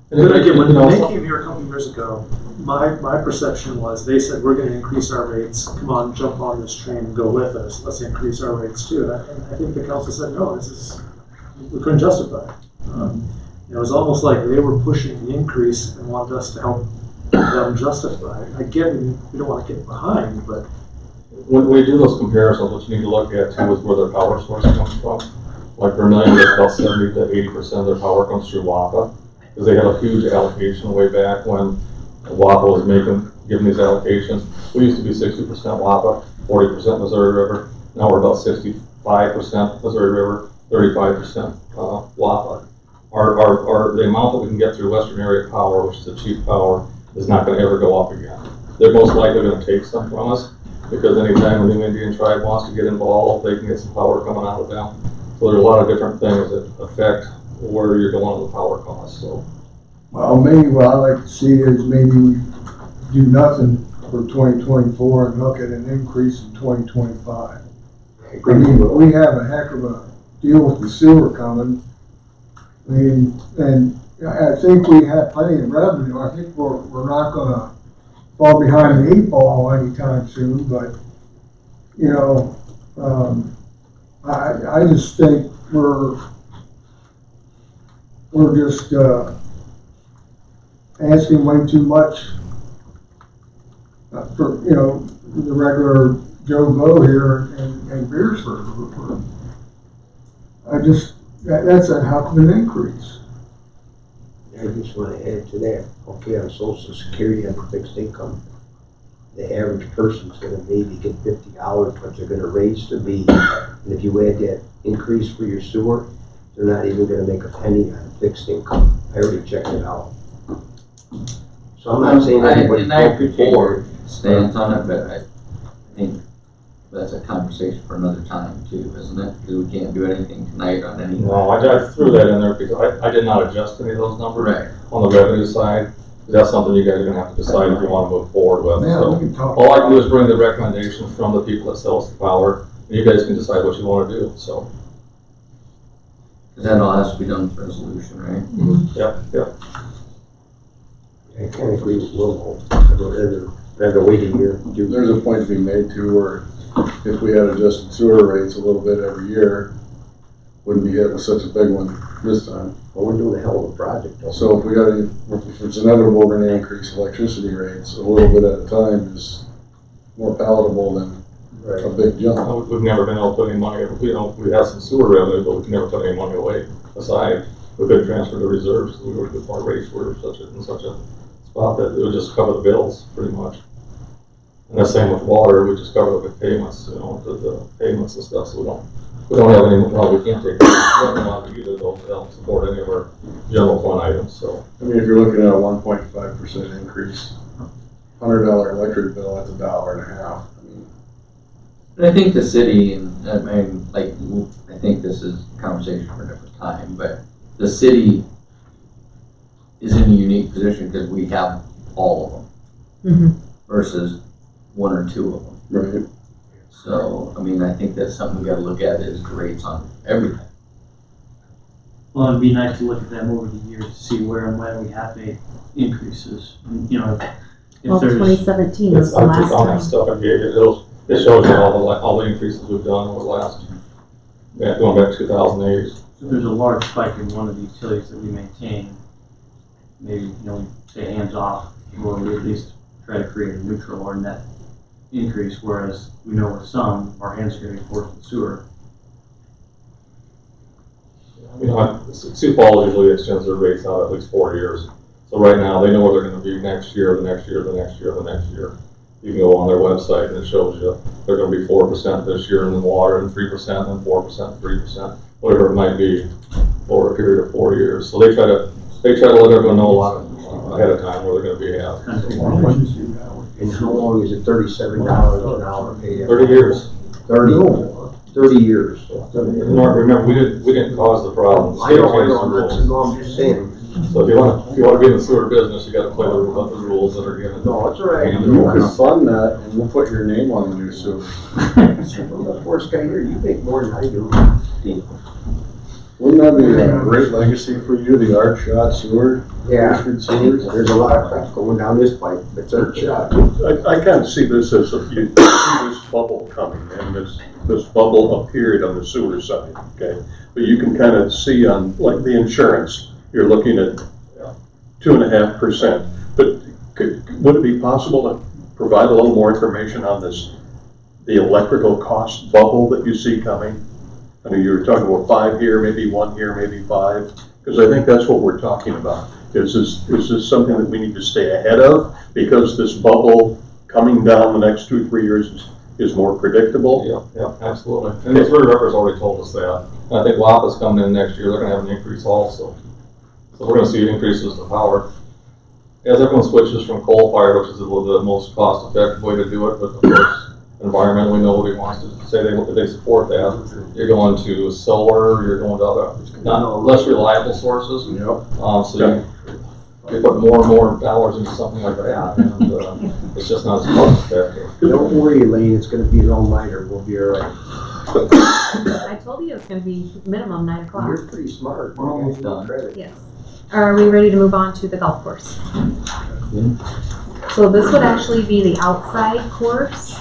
But again, when they came here a couple of years ago, my perception was, they said, we're gonna increase our rates, come on, jump on this train and go with us, let's increase our rates too. And I think the council said, no, we couldn't justify it. It was almost like they were pushing the increase and wanted us to help them justify it. I get we don't wanna get behind, but when we do those comparisons, what you need to look at too is where their power source comes from. Like Vermillion, it's about 70 to 80% of their power comes through WAPA, because they had a huge allocation way back when WAPA was giving these allocations. We used to be 60% WAPA, 40% Missouri River. Now we're about 65% Missouri River, 35% WAPA. The amount that we can get through Western Area Power, which is a cheap power, is not going to ever go up again. They're most likely going to take some from us, because anytime a new Indian tribe wants to get involved, they can get some power coming out of them. So there's a lot of different things that affect where you're going on the power costs. So, Well, maybe what I'd like to see is maybe we do nothing for 2024 and look at an increase in 2025. I mean, we have a heck of a deal with the sewer coming. I mean, and I think we have plenty of revenue. I think we're not gonna fall behind the 8 ball anytime soon, but, you know, I just think we're just, asking way too much for, you know, the regular Joe Blow here in Beresford. That's a heck of an increase. I just want to add to that. Okay, on Social Security and fixed income, the average person's going to maybe get $50, but they're going to raise the B. And if you add that increase for your sewer, they're not even going to make a penny on fixed income. I already checked it out. So I'm not saying everybody. The board stands on it, but I think that's a conversation for another time too, isn't it? Because we can't do anything tonight on any. No, I threw that in there because I did not adjust any of those numbers on the revenue side. That's something you guys are going to have to decide if you want to move forward with. Yeah, so we can talk all I can do is bring the recommendations from the people that sell us the power, and you guys can decide what you want to do. So. Because that all has to be done with resolution, right? Mm-hmm. Yep. I can't agree with Will. Rather wait a year. There's a point to be made too, where if we had adjusted sewer rates a little bit every year, wouldn't be hit with such a big one this time. Well, we're doing a hell of a project. So if it's inevitable, we're gonna increase electricity rates a little bit at a time is more palatable than a big jump. We've never been able to put any money, we have some sewer revenue, but we can never put any money away aside. We couldn't transfer the reserves, because our rates were such a spot that it would just cover the bills pretty much. And the same with water, we just cover the payments, the payments and stuff, so we don't have any, well, we can't take, we don't have either of those to help support any of our general fund items, so. I mean, if you're looking at a 1.5% increase, $100 electric bill, that's $1.50. I mean, I think the city, and I mean, like, I think this is a conversation for a different time, but the city is in a unique position because we have all of them versus one or two of them. right. So, I mean, I think that's something we gotta look at is the rates on everything. Well, it'd be nice to look at them over the years to see where and when we have made increases. And, you know, if Well, there's, 2017 was the I last took on that time. stuff I gave you, it shows you all the increases we've done over the last, going back to 2008. if there's a large spike in one of the utilities that we maintain, maybe, you know, say hands off, or we at least try to create a neutral or net increase, whereas we know with some, our hands are gonna be forced in sewer. Sioux Falls usually extends their rates out at least 4 years. So right now, they know where they're gonna be next year, the next year, the next year, the next year. You can go on their website and it shows you they're gonna be 4% this year in the water, and 3%, and 4%, 3%, whatever it might be, over a period of 4 years. So they try to let everyone know a lot ahead of time where they're gonna be at. And how long is it? $37 an hour paid? 30 years. 30 years. Remember, we didn't cause the problem. I know, I'm just saying. So if you wanna be in the sewer business, you gotta play the rules that are given. No, it's all right. You could fund that and we'll put your name on the new sewer. I'm the first guy here, you make more than I do. Wouldn't that be a great legacy for you, the Art Shot sewer? Yeah, Beresford sewers? there's a lot of crap going down this pipe, it's our shot. I kind of see this as you see this bubble coming, and this bubble appeared on the sewer side, okay? But you can kind of see on, like, the insurance, you're looking at 2.5%. But would it be possible to provide a little more information on this, the electrical cost bubble that you see coming? I mean, you were talking about 5 here, maybe 1 here, maybe 5, because I think that's what we're talking about. Is this something that we need to stay ahead of? Because this bubble coming down the next 2-3 years is more predictable? Yeah, absolutely. And the Missouri River's already told us that. And I think WAPA's coming in next year, they're gonna have an increase also. So we're gonna see increases to power. As everyone switches from coal fire, which is the most cost effective way to do it, but of course, environmentally, nobody wants to say they support that. You're going to solar, you're going to other, not less reliable sources. Yep. So you put more and more dollars into something like that, and it's just not as cost effective. Don't worry, Elaine, it's gonna be an all-nighter, we'll be all right. I told you it's gonna be minimum 9 o'clock. You're pretty smart. We're almost done. Credit. Yes. Are we ready to move on to the golf course? So this would actually be the outside course.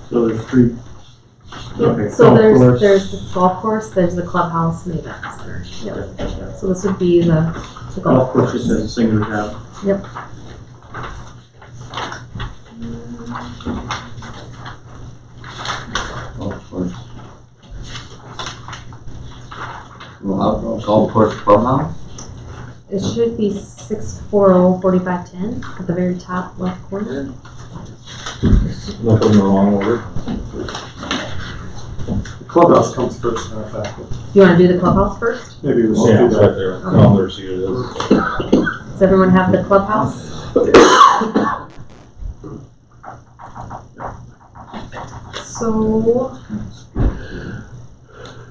So there's 3. Okay, Yep, so golf there's course. the golf course, there's the clubhouse and the event center. Yep. So this would be the Golf golf course course. just has a single job. Yep. Golf course clubhouse? It should be 640-4510 at the very top left corner. Nothing in the wrong order. The clubhouse comes first in our packet. Do you want to do the clubhouse first? Maybe we'll Yeah, do it's that. right there. Oh, there, see it is. Does everyone have the clubhouse? So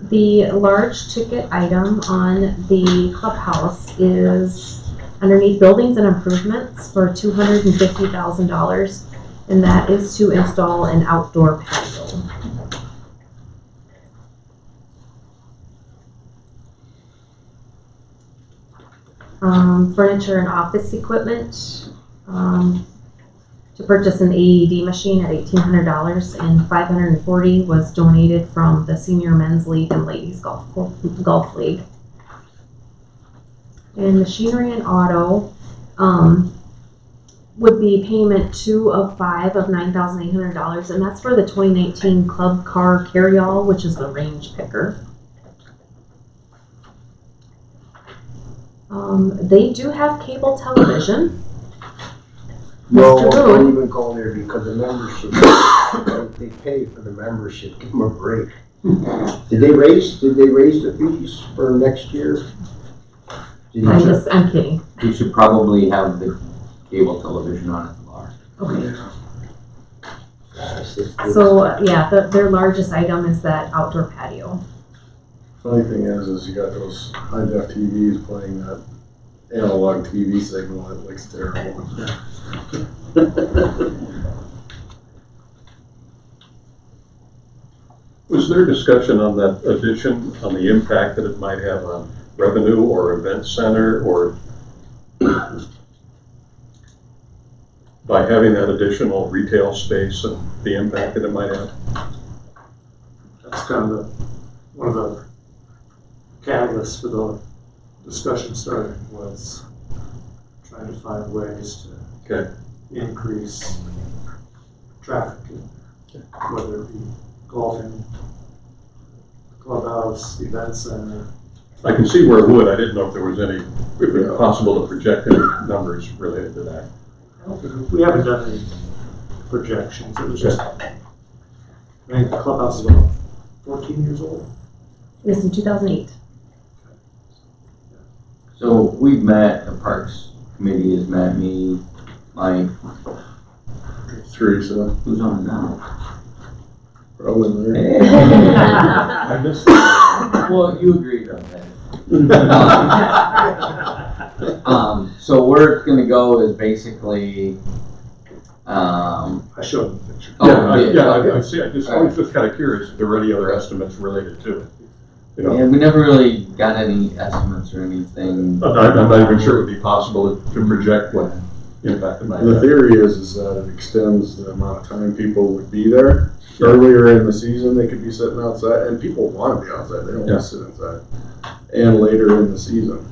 the large ticket item on the clubhouse is underneath buildings and improvements for $250,000, and that is to install an outdoor patio. Furniture and office equipment, to purchase an AED machine at $1,800, and $540 was donated from the Senior Men's League and Ladies Golf League. And machinery and auto would be payment 2 of 5 of $9,800, and that's for the 2019 Club Car Carryall, which is the range picker. They do have cable television. No, Mr. don't Boone. even go there because the membership, they pay for the membership, give them a break. Did they raise the fees for next year? Did you check? I'm kidding. You should probably have the cable television on at the bar. Okay. So, yeah, their largest item is that outdoor patio. Funny thing is you got those high def TVs playing that analog TV signal that looks terrible. Was there discussion on that addition, on the impact that it might have on revenue or event center, or by having that additional retail space and the impact that it might have? That's kind of one of the catalysts for the discussion starting was trying to find ways to Okay. increase traffic, whether it be golfing, clubhouse, event center. I can see where it would. I didn't know if there was any, if it was possible to project any numbers related to that. We haven't done any projections. It was just, I think the clubhouse is about 14 years old. It's in 2008. So we've met, the Parks Committee has met, me, Mike, Teresa. who's on it now? Probably there. I missed that. Well, you agreed on that. So where it's gonna go is basically, I showed the picture. Oh, I see, I was just kind of curious if there were any other estimates related to it. You know, yeah, we never really got any estimates or anything. I'm not even sure it would be possible to project what impact it might The have. theory is that it extends the amount of time people would be there. Earlier in the season, they could be sitting outside, and people want to be outside, they don't want to sit inside. And later in the season,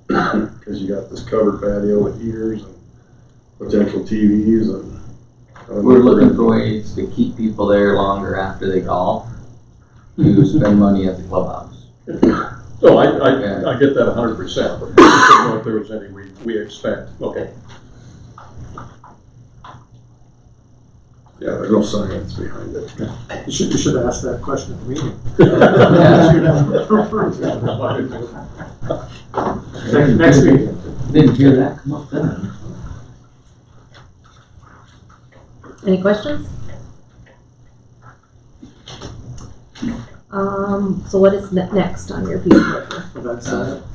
because you got this covered patio with heaters and potential TVs and. We're looking for ways to keep people there longer after they golf, to spend money at the clubhouse. So I get that 100%, but I just didn't know if there was any we expect, okay. Yeah, there's no science behind it. You should ask that question at the meeting. Next week. Didn't hear that come up then. Any questions? So what is next on your piece of paper? That's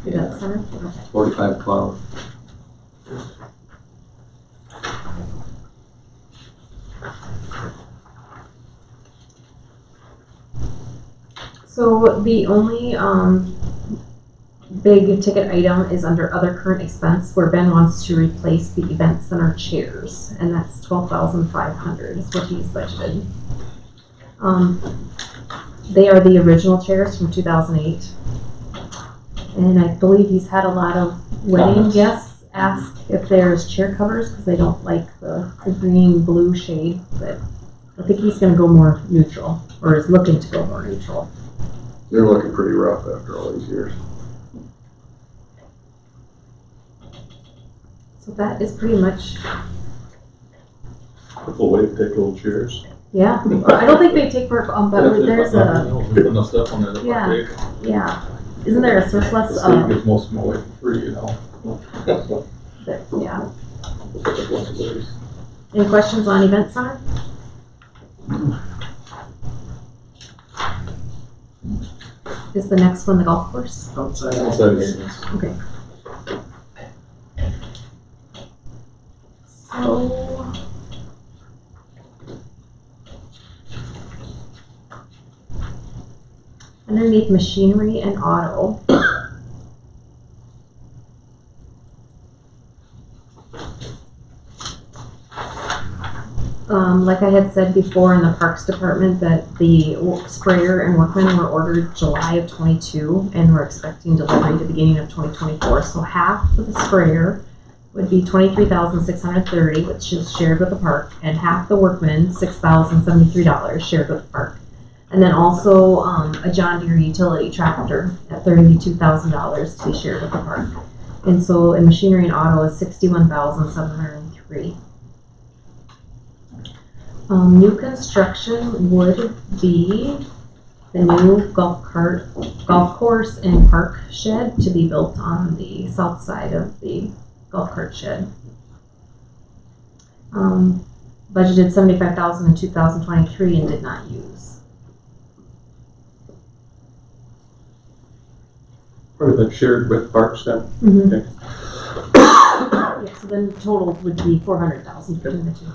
Event center? 4512. So the only big ticket item is under other current expense, where Ben wants to replace the event center chairs, and that's $12,500 is what he's budgeted. They are the original chairs from 2008, and I believe he's had a lot of wedding guests ask if there's chair covers because they don't like the green blue shade, but I think he's going to go more neutral, or is looking to go more neutral. They're looking pretty rough after all these years. So that is pretty much, Couple way to take little chairs. yeah. I don't think they take work, but there's a, Put enough stuff on there that Yeah. might take. yeah. Isn't there a surplus The state of, gives most of them away for free, you know. yeah. Any questions on event center? Is the next one the golf course? outside. Outside maintenance. Okay. So. Underneath machinery and auto. Like I had said before in the Parks Department, that the sprayer and workmen were ordered July of 22, and we're expecting delivery at the beginning of 2024. So half of the sprayer would be $23,630, which is shared with the park, and half the workmen, $6,073, shared with the park. And then also a John Deere utility tractor at $32,000 to be shared with the park. And so in machinery and auto is $61,703. New construction would be the new golf course and park shed to be built on the south side of the golf cart shed. Budgeted $75,000 in 2023 and did not use. Part of that shared with parks then? Mm-hmm. Okay. Yeah, so then total would be $400,000 between the two.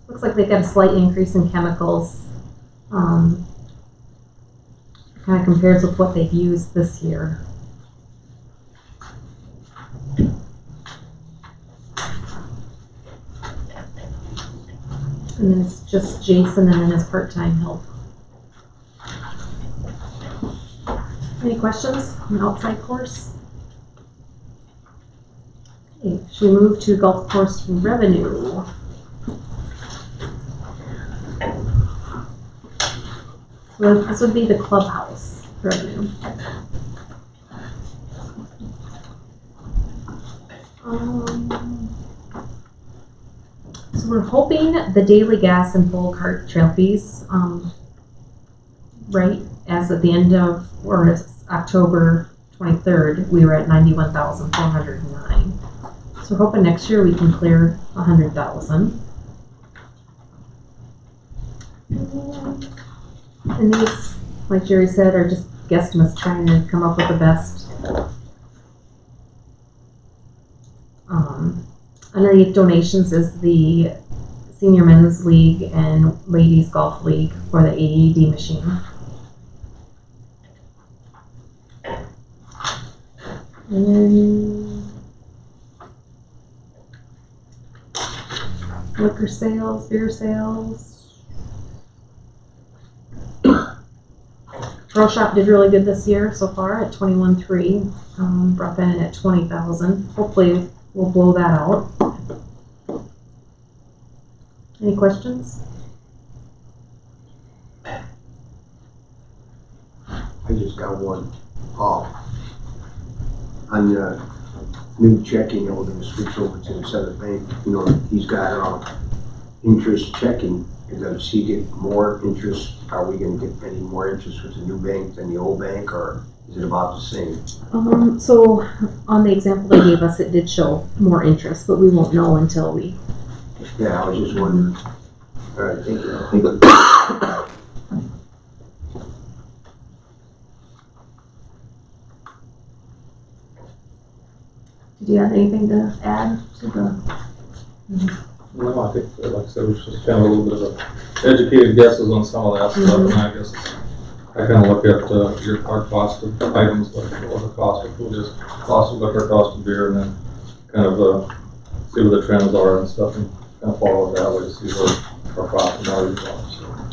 Looks like they've got a slight increase in chemicals. Kind of compares with what they've used this year. And then it's just Jason and then his part-time help. Any questions on the outside course? Okay, should we move to golf course revenue? So this would be the clubhouse revenue. So we're hoping the daily gas and full cart trail fees, right as at the end of, or October 23rd, we were at 91,409. So we're hoping next year we can clear 100,000. And these, like Jerry said, are just guesstimates trying to come up with the best. Underneath donations is the Senior Men's League and Ladies Golf League for the AED machine. And then liquor sales, beer sales. Grill shop did really good this year so far at 21.3. Brought that in at 20,000. Hopefully we'll blow that out. Any questions? I just got one. On the new checking, we're gonna switch over to the Southern Bank. You know, he's got interest checking. Does he get more interest? Are we gonna get any more interest with the new bank than the old bank, or is it about the same? So on the example they gave us, it did show more interest, but we won't know until we. Yeah, I was just wondering. All right, thank you. Did you have anything to add to the? No, I think, like I said, we just kind of a little bit of educated guesses on some of that stuff, and I guess I kind of look at our cost of items, like what the cost of food is, cost of liquor, cost of beer, and then kind of see what the trends are and stuff, and kind of follow it that way to see where our profit and margins are.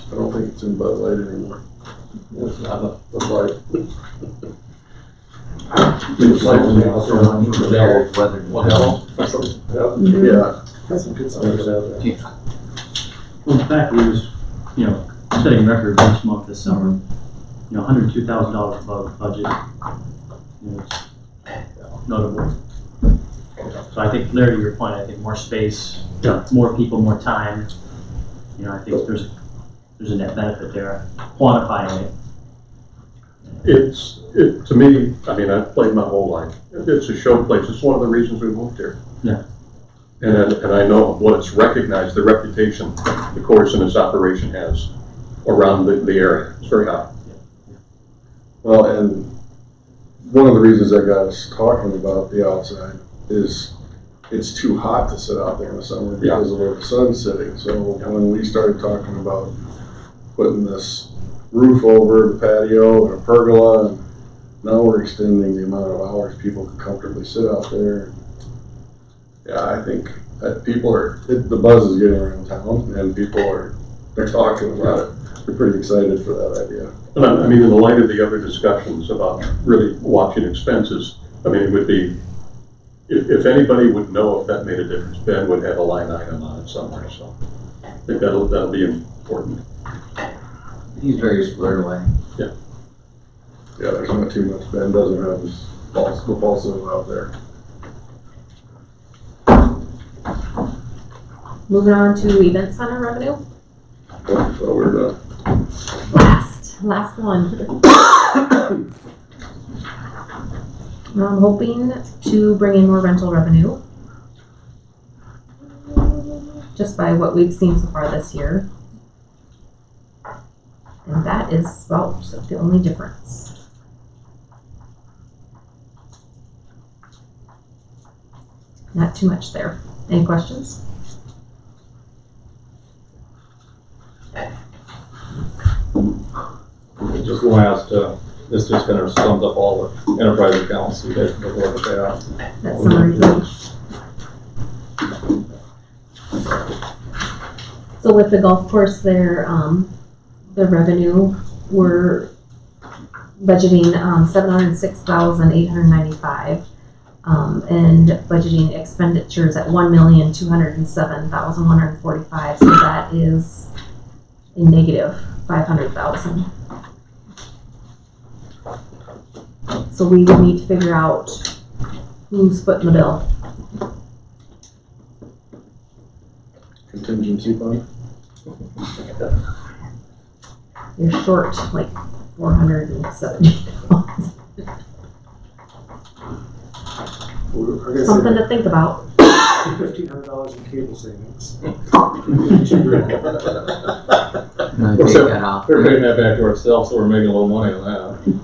So I don't think it's in Bud Light anymore. it's not Bud Light. Yeah. That's some good stuff. Well, in fact, we was, setting records each month this summer, $102,000 above budget. It's notable. So I think, Larry, to your point, I think more space, more people, more time. I think there's a net benefit there. Quantifying it. To me, I mean, I've played my whole life. It's a show place. It's one of the reasons we moved here. Yeah. And I know what it's recognized, the reputation the course and its operation has around the area. It's very high. Well, and one of the reasons that got us talking about the outside is it's too hot to sit out there in the summer because of where the sun's sitting. So when we started talking about putting this roof over the patio and a pergola, and now we're extending the amount of hours people can comfortably sit out there. Yeah, I think that the buzz is getting around town, and they're talking about it. They're pretty excited for that idea. And I mean, in the light of the other discussions about really watching expenses, I mean, it would be, if anybody would know if that made a difference, Ben would have a line item on it somewhere, so I think that'll be important. He's very squared away. Yeah, there's not too much. Ben doesn't have his football zone out there. Moving on to event center revenue. So we're done. Last one. I'm hoping to bring in more rental revenue, just by what we've seen so far this year. And that is about the only difference. Not too much there. Any questions? Just last, this just kind of sums up all the enterprise accounts, so you guys can look at that. That summary page. So with the golf course there, the revenue, we're budgeting $706,895, and budgeting expenditures at $1,207,145. So that is a negative $500,000. So we would need to figure out who's footing the bill. Contingency fund? You're short like 470. Something to think about. $1,500 in cable savings. $2,000. And I take that off. We're paying that back to ourselves, so we're making a little money on that.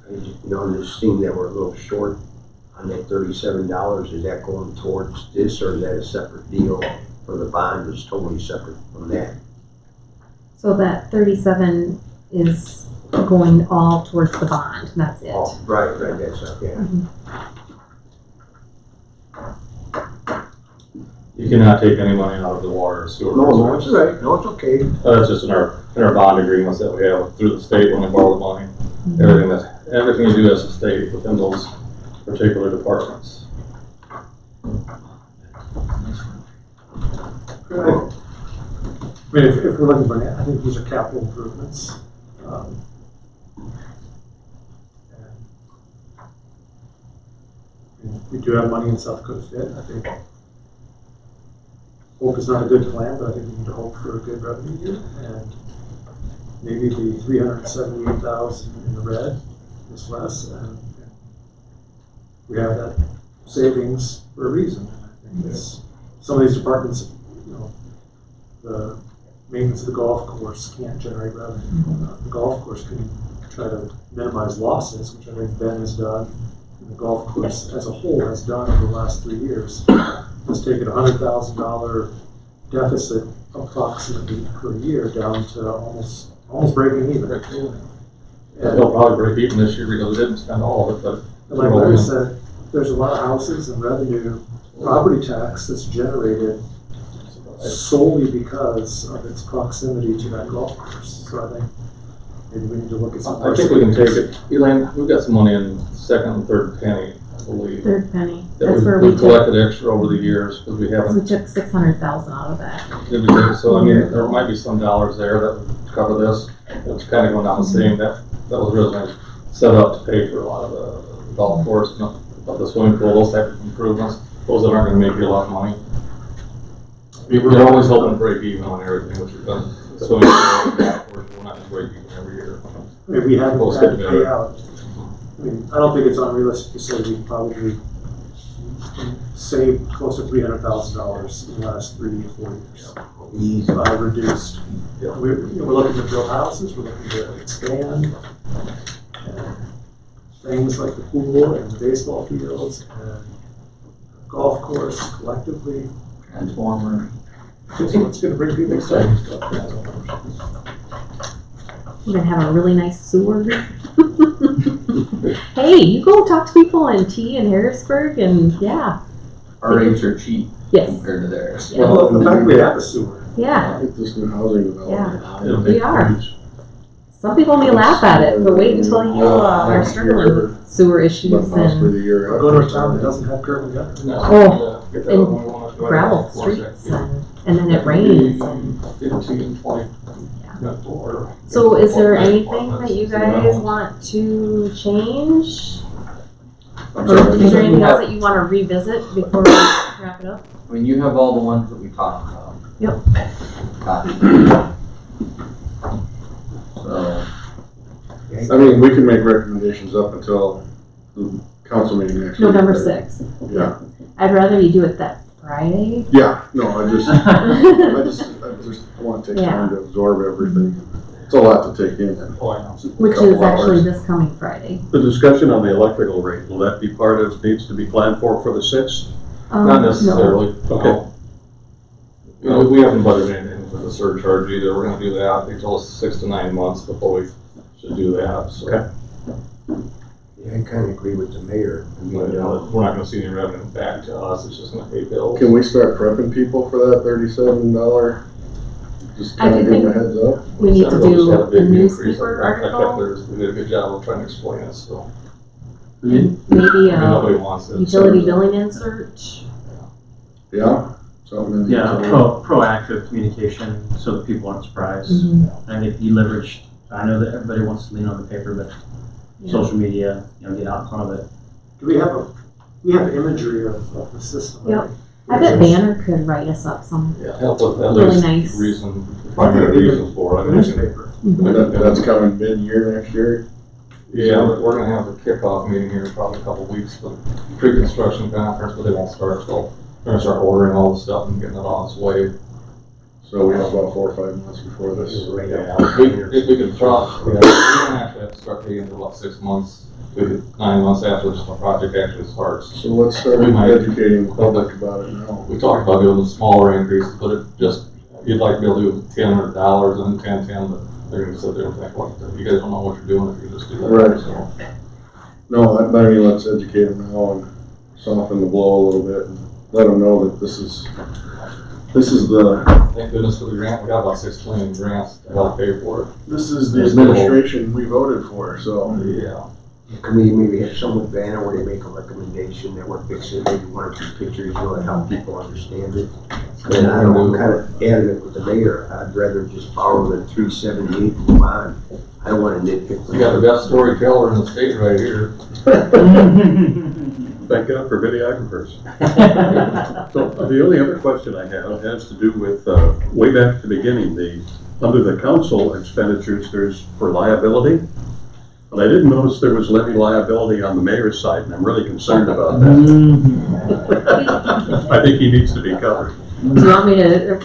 You know, this thing that we're a little short on that $37, is that going towards this, or is that a separate deal for the bond, is totally separate from that? So that 37 is going all towards the bond, and that's it. Oh, right, that's okay. You cannot take any money out of the water or sewer. No, it's all right, no, it's okay. That's just in our bond agreements that we have through the state when we borrow the money. Everything you do as a state within those particular departments. I mean, if we're looking for, I think these are capital improvements. And we do have money in South Dakota Fit. I think hope is not a good plan, but I think we need to hope for a good revenue year. And maybe the 378,000 in the red is less, and we have that savings for a reason. I think it's, some of these departments, you know, the maintenance of the golf course can't generate revenue. The golf course can try to minimize losses, which I think Ben has done, and the golf course as a whole has done over the last 3 years. Has taken a $100,000 deficit approximately per year down to almost breaking even. And They'll probably break even this year because we didn't spend all of it, but. like Larry said, there's a lot of houses and revenue, property tax that's generated solely because of its proximity to that golf course. So I think maybe we need to look at some. I think we can take it. Elaine, we've got some money in second and third penny, I believe. Third penny. That That's where we we collected extra over the years because we we haven't. took 600,000 out of that. Did we take it? So I mean, there might be some dollars there that would cover this. It's kind of going down the same. That was originally set up to pay for a lot of the golf course, the swimming pool, those type of improvements. Those that aren't going to make you a lot of money. We're always hoping to break even on everything, which we've done. Swimming pool, golf course, we're not going to break even every year. Maybe we haven't Both had to get pay better. out. I mean, I don't think it's unrealistic to say we probably saved close to $300,000 in the last 3 to 4 years. Easy. By reduced. Yeah. We're looking to build houses, we're looking to expand, and things like the pool and the baseball fields and golf course collectively. Transformer. It's gonna bring people excited. We're gonna have a really nice sewer. Hey, you go talk to people in T and Harrisburg, and yeah, Our rates are cheap yes, compared to theirs. Yeah. Well, the fact we have a sewer. yeah. I think this new housing development. We are. Some people may laugh at it, but wait until you are struggling with sewer issues Possibly and the year Or after. go to a town that doesn't have curb and gutter. Oh, Get that and one we want to do. gravel streets, and then it rains. And 15, 20. Yeah. Or- so, is there anything that you guys want to change? I'm Or sorry, is there anything else that you want to revisit before we wrap it up? I mean, you have all the ones that we talked about. Yep. Copy. So, I mean, we can make recommendations up until the council meeting next week. November 6th. Yeah, I'd rather you do it that Friday. yeah, no, I just want to take time to absorb everything. It's a lot to take in. Which is actually this coming Friday. The discussion on the electrical rate, will that be part of, needs to be planned for the 6th? Not No. necessarily. Okay. You know, we haven't budgeted anything for the surcharge either. We're gonna do that. They told us 6 to 9 months before we should do that, so. Okay. Yeah, I kind of agree with the mayor. I mean, But, you know, we're not gonna see any revenue back to us. It's just gonna pay bills. Can we start prepping people for that $37? Just I kind of do give them a think heads up. we need to Several just had do a big a increase. newspaper I kept article, theirs. We did a good job of trying to explain it, so. maybe Nobody a wants it. utility billing insert. Yeah, something in the. Yeah, proactive communication so that people aren't surprised. Mhm. I think you leveraged, I know that everybody wants to lean on the paper, but Yeah. social media, get out in front of it. Do we have we have imagery of the system, right? Yep. I bet Banner could write us up some. Yeah, help with at Really least nice. reason, primary reason for it. I mean, Newspaper. And that's coming mid-year next year. yeah, we're gonna have a kickoff meeting here in probably a couple of weeks, but pre-construction conference, but they won't start till, they're gonna start ordering all the stuff and getting it on its way. So we have about 4 or 5 months before this. Right Yeah, now. if we could drop, we don't actually have to start paying for about 6 months, 9 months after the project actually starts. So let's start We might- educating the public about it now. We talked about doing smaller increases, but it just, you'd like to be able to do $10 and 10, but they're gonna sit there and think, what, you guys don't know what you're doing if you just do that. Right. So, No, I mean, let's educate them now and soften the blow a little bit and let them know that this is the, thank goodness for the grant, we got about 6 million grants to help pay for it. this is the administration we voted for, so. Yeah. Can we maybe have some with Banner where they make a recommendation that we're fixing, maybe 1 or 2 pictures, you know, to help people understand it? And I'm kind of adamant with the mayor, I'd rather just borrow the 378 and move on. I don't want to nitpick. You got the best storyteller in the state right here. Thank God for videographers. So the only other question I have has to do with, way back at the beginning, under the council expenditures, there's for liability. But I didn't notice there was levy liability on the mayor's side, and I'm really concerned about that. I think he needs to be covered. Do you want me to?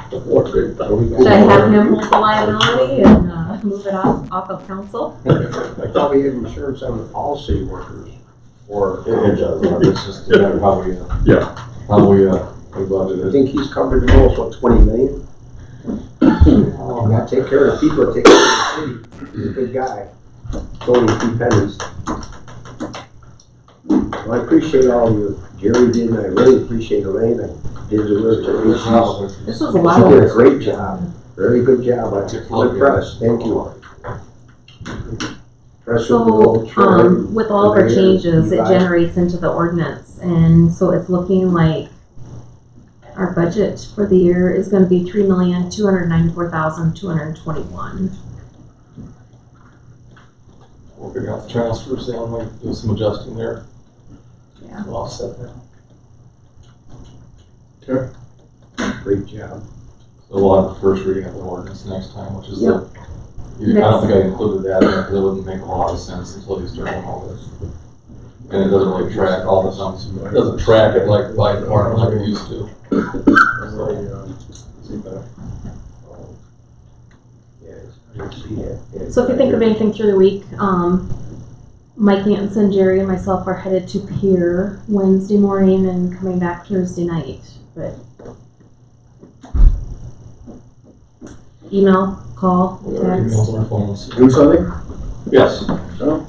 Should I have him hold the liability and move it off of council? I thought we had insurance on all city workers. Or it does, it's just a matter of how we, Yeah. we budget I it. think he's covered the most, what, 20 million? Oh, gotta take care of the people, take care of the city. He's a good guy. It's only a few pennies. Well, I appreciate all you, Jerry did, and I really appreciate Elaine. I did the work today. This was a She lot did a of. great job, very good job. I'm impressed, thank you. Impressed with the whole charge. With all of our changes, it generates into the ordinance, and so it's looking like our budget for the year is gonna be $3,294,221. We'll figure out the transfers, then we do some adjusting there. Yeah. We'll offset that. Great job. So we'll have the first reading of the ordinance next time, which is Yep. I don't think I included that in there, because it wouldn't make a lot of sense until you start doing all this. And it doesn't really track all the sums, it doesn't track it like by department like it used to. So if you think of anything through the week, Mike Anson, Jerry, and myself are headed to Pier Wednesday morning and coming back Thursday night, but email, call, We got our text. emails on our phones. Do something? Yes. No?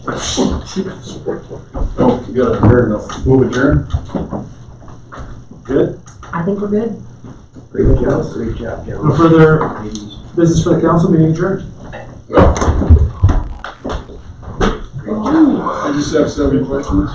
Oh, you got to move adjourn? Good? I think we're good. Great job, No gentlemen. further Ladies. business for the council, meeting adjourned. I just have 7 questions.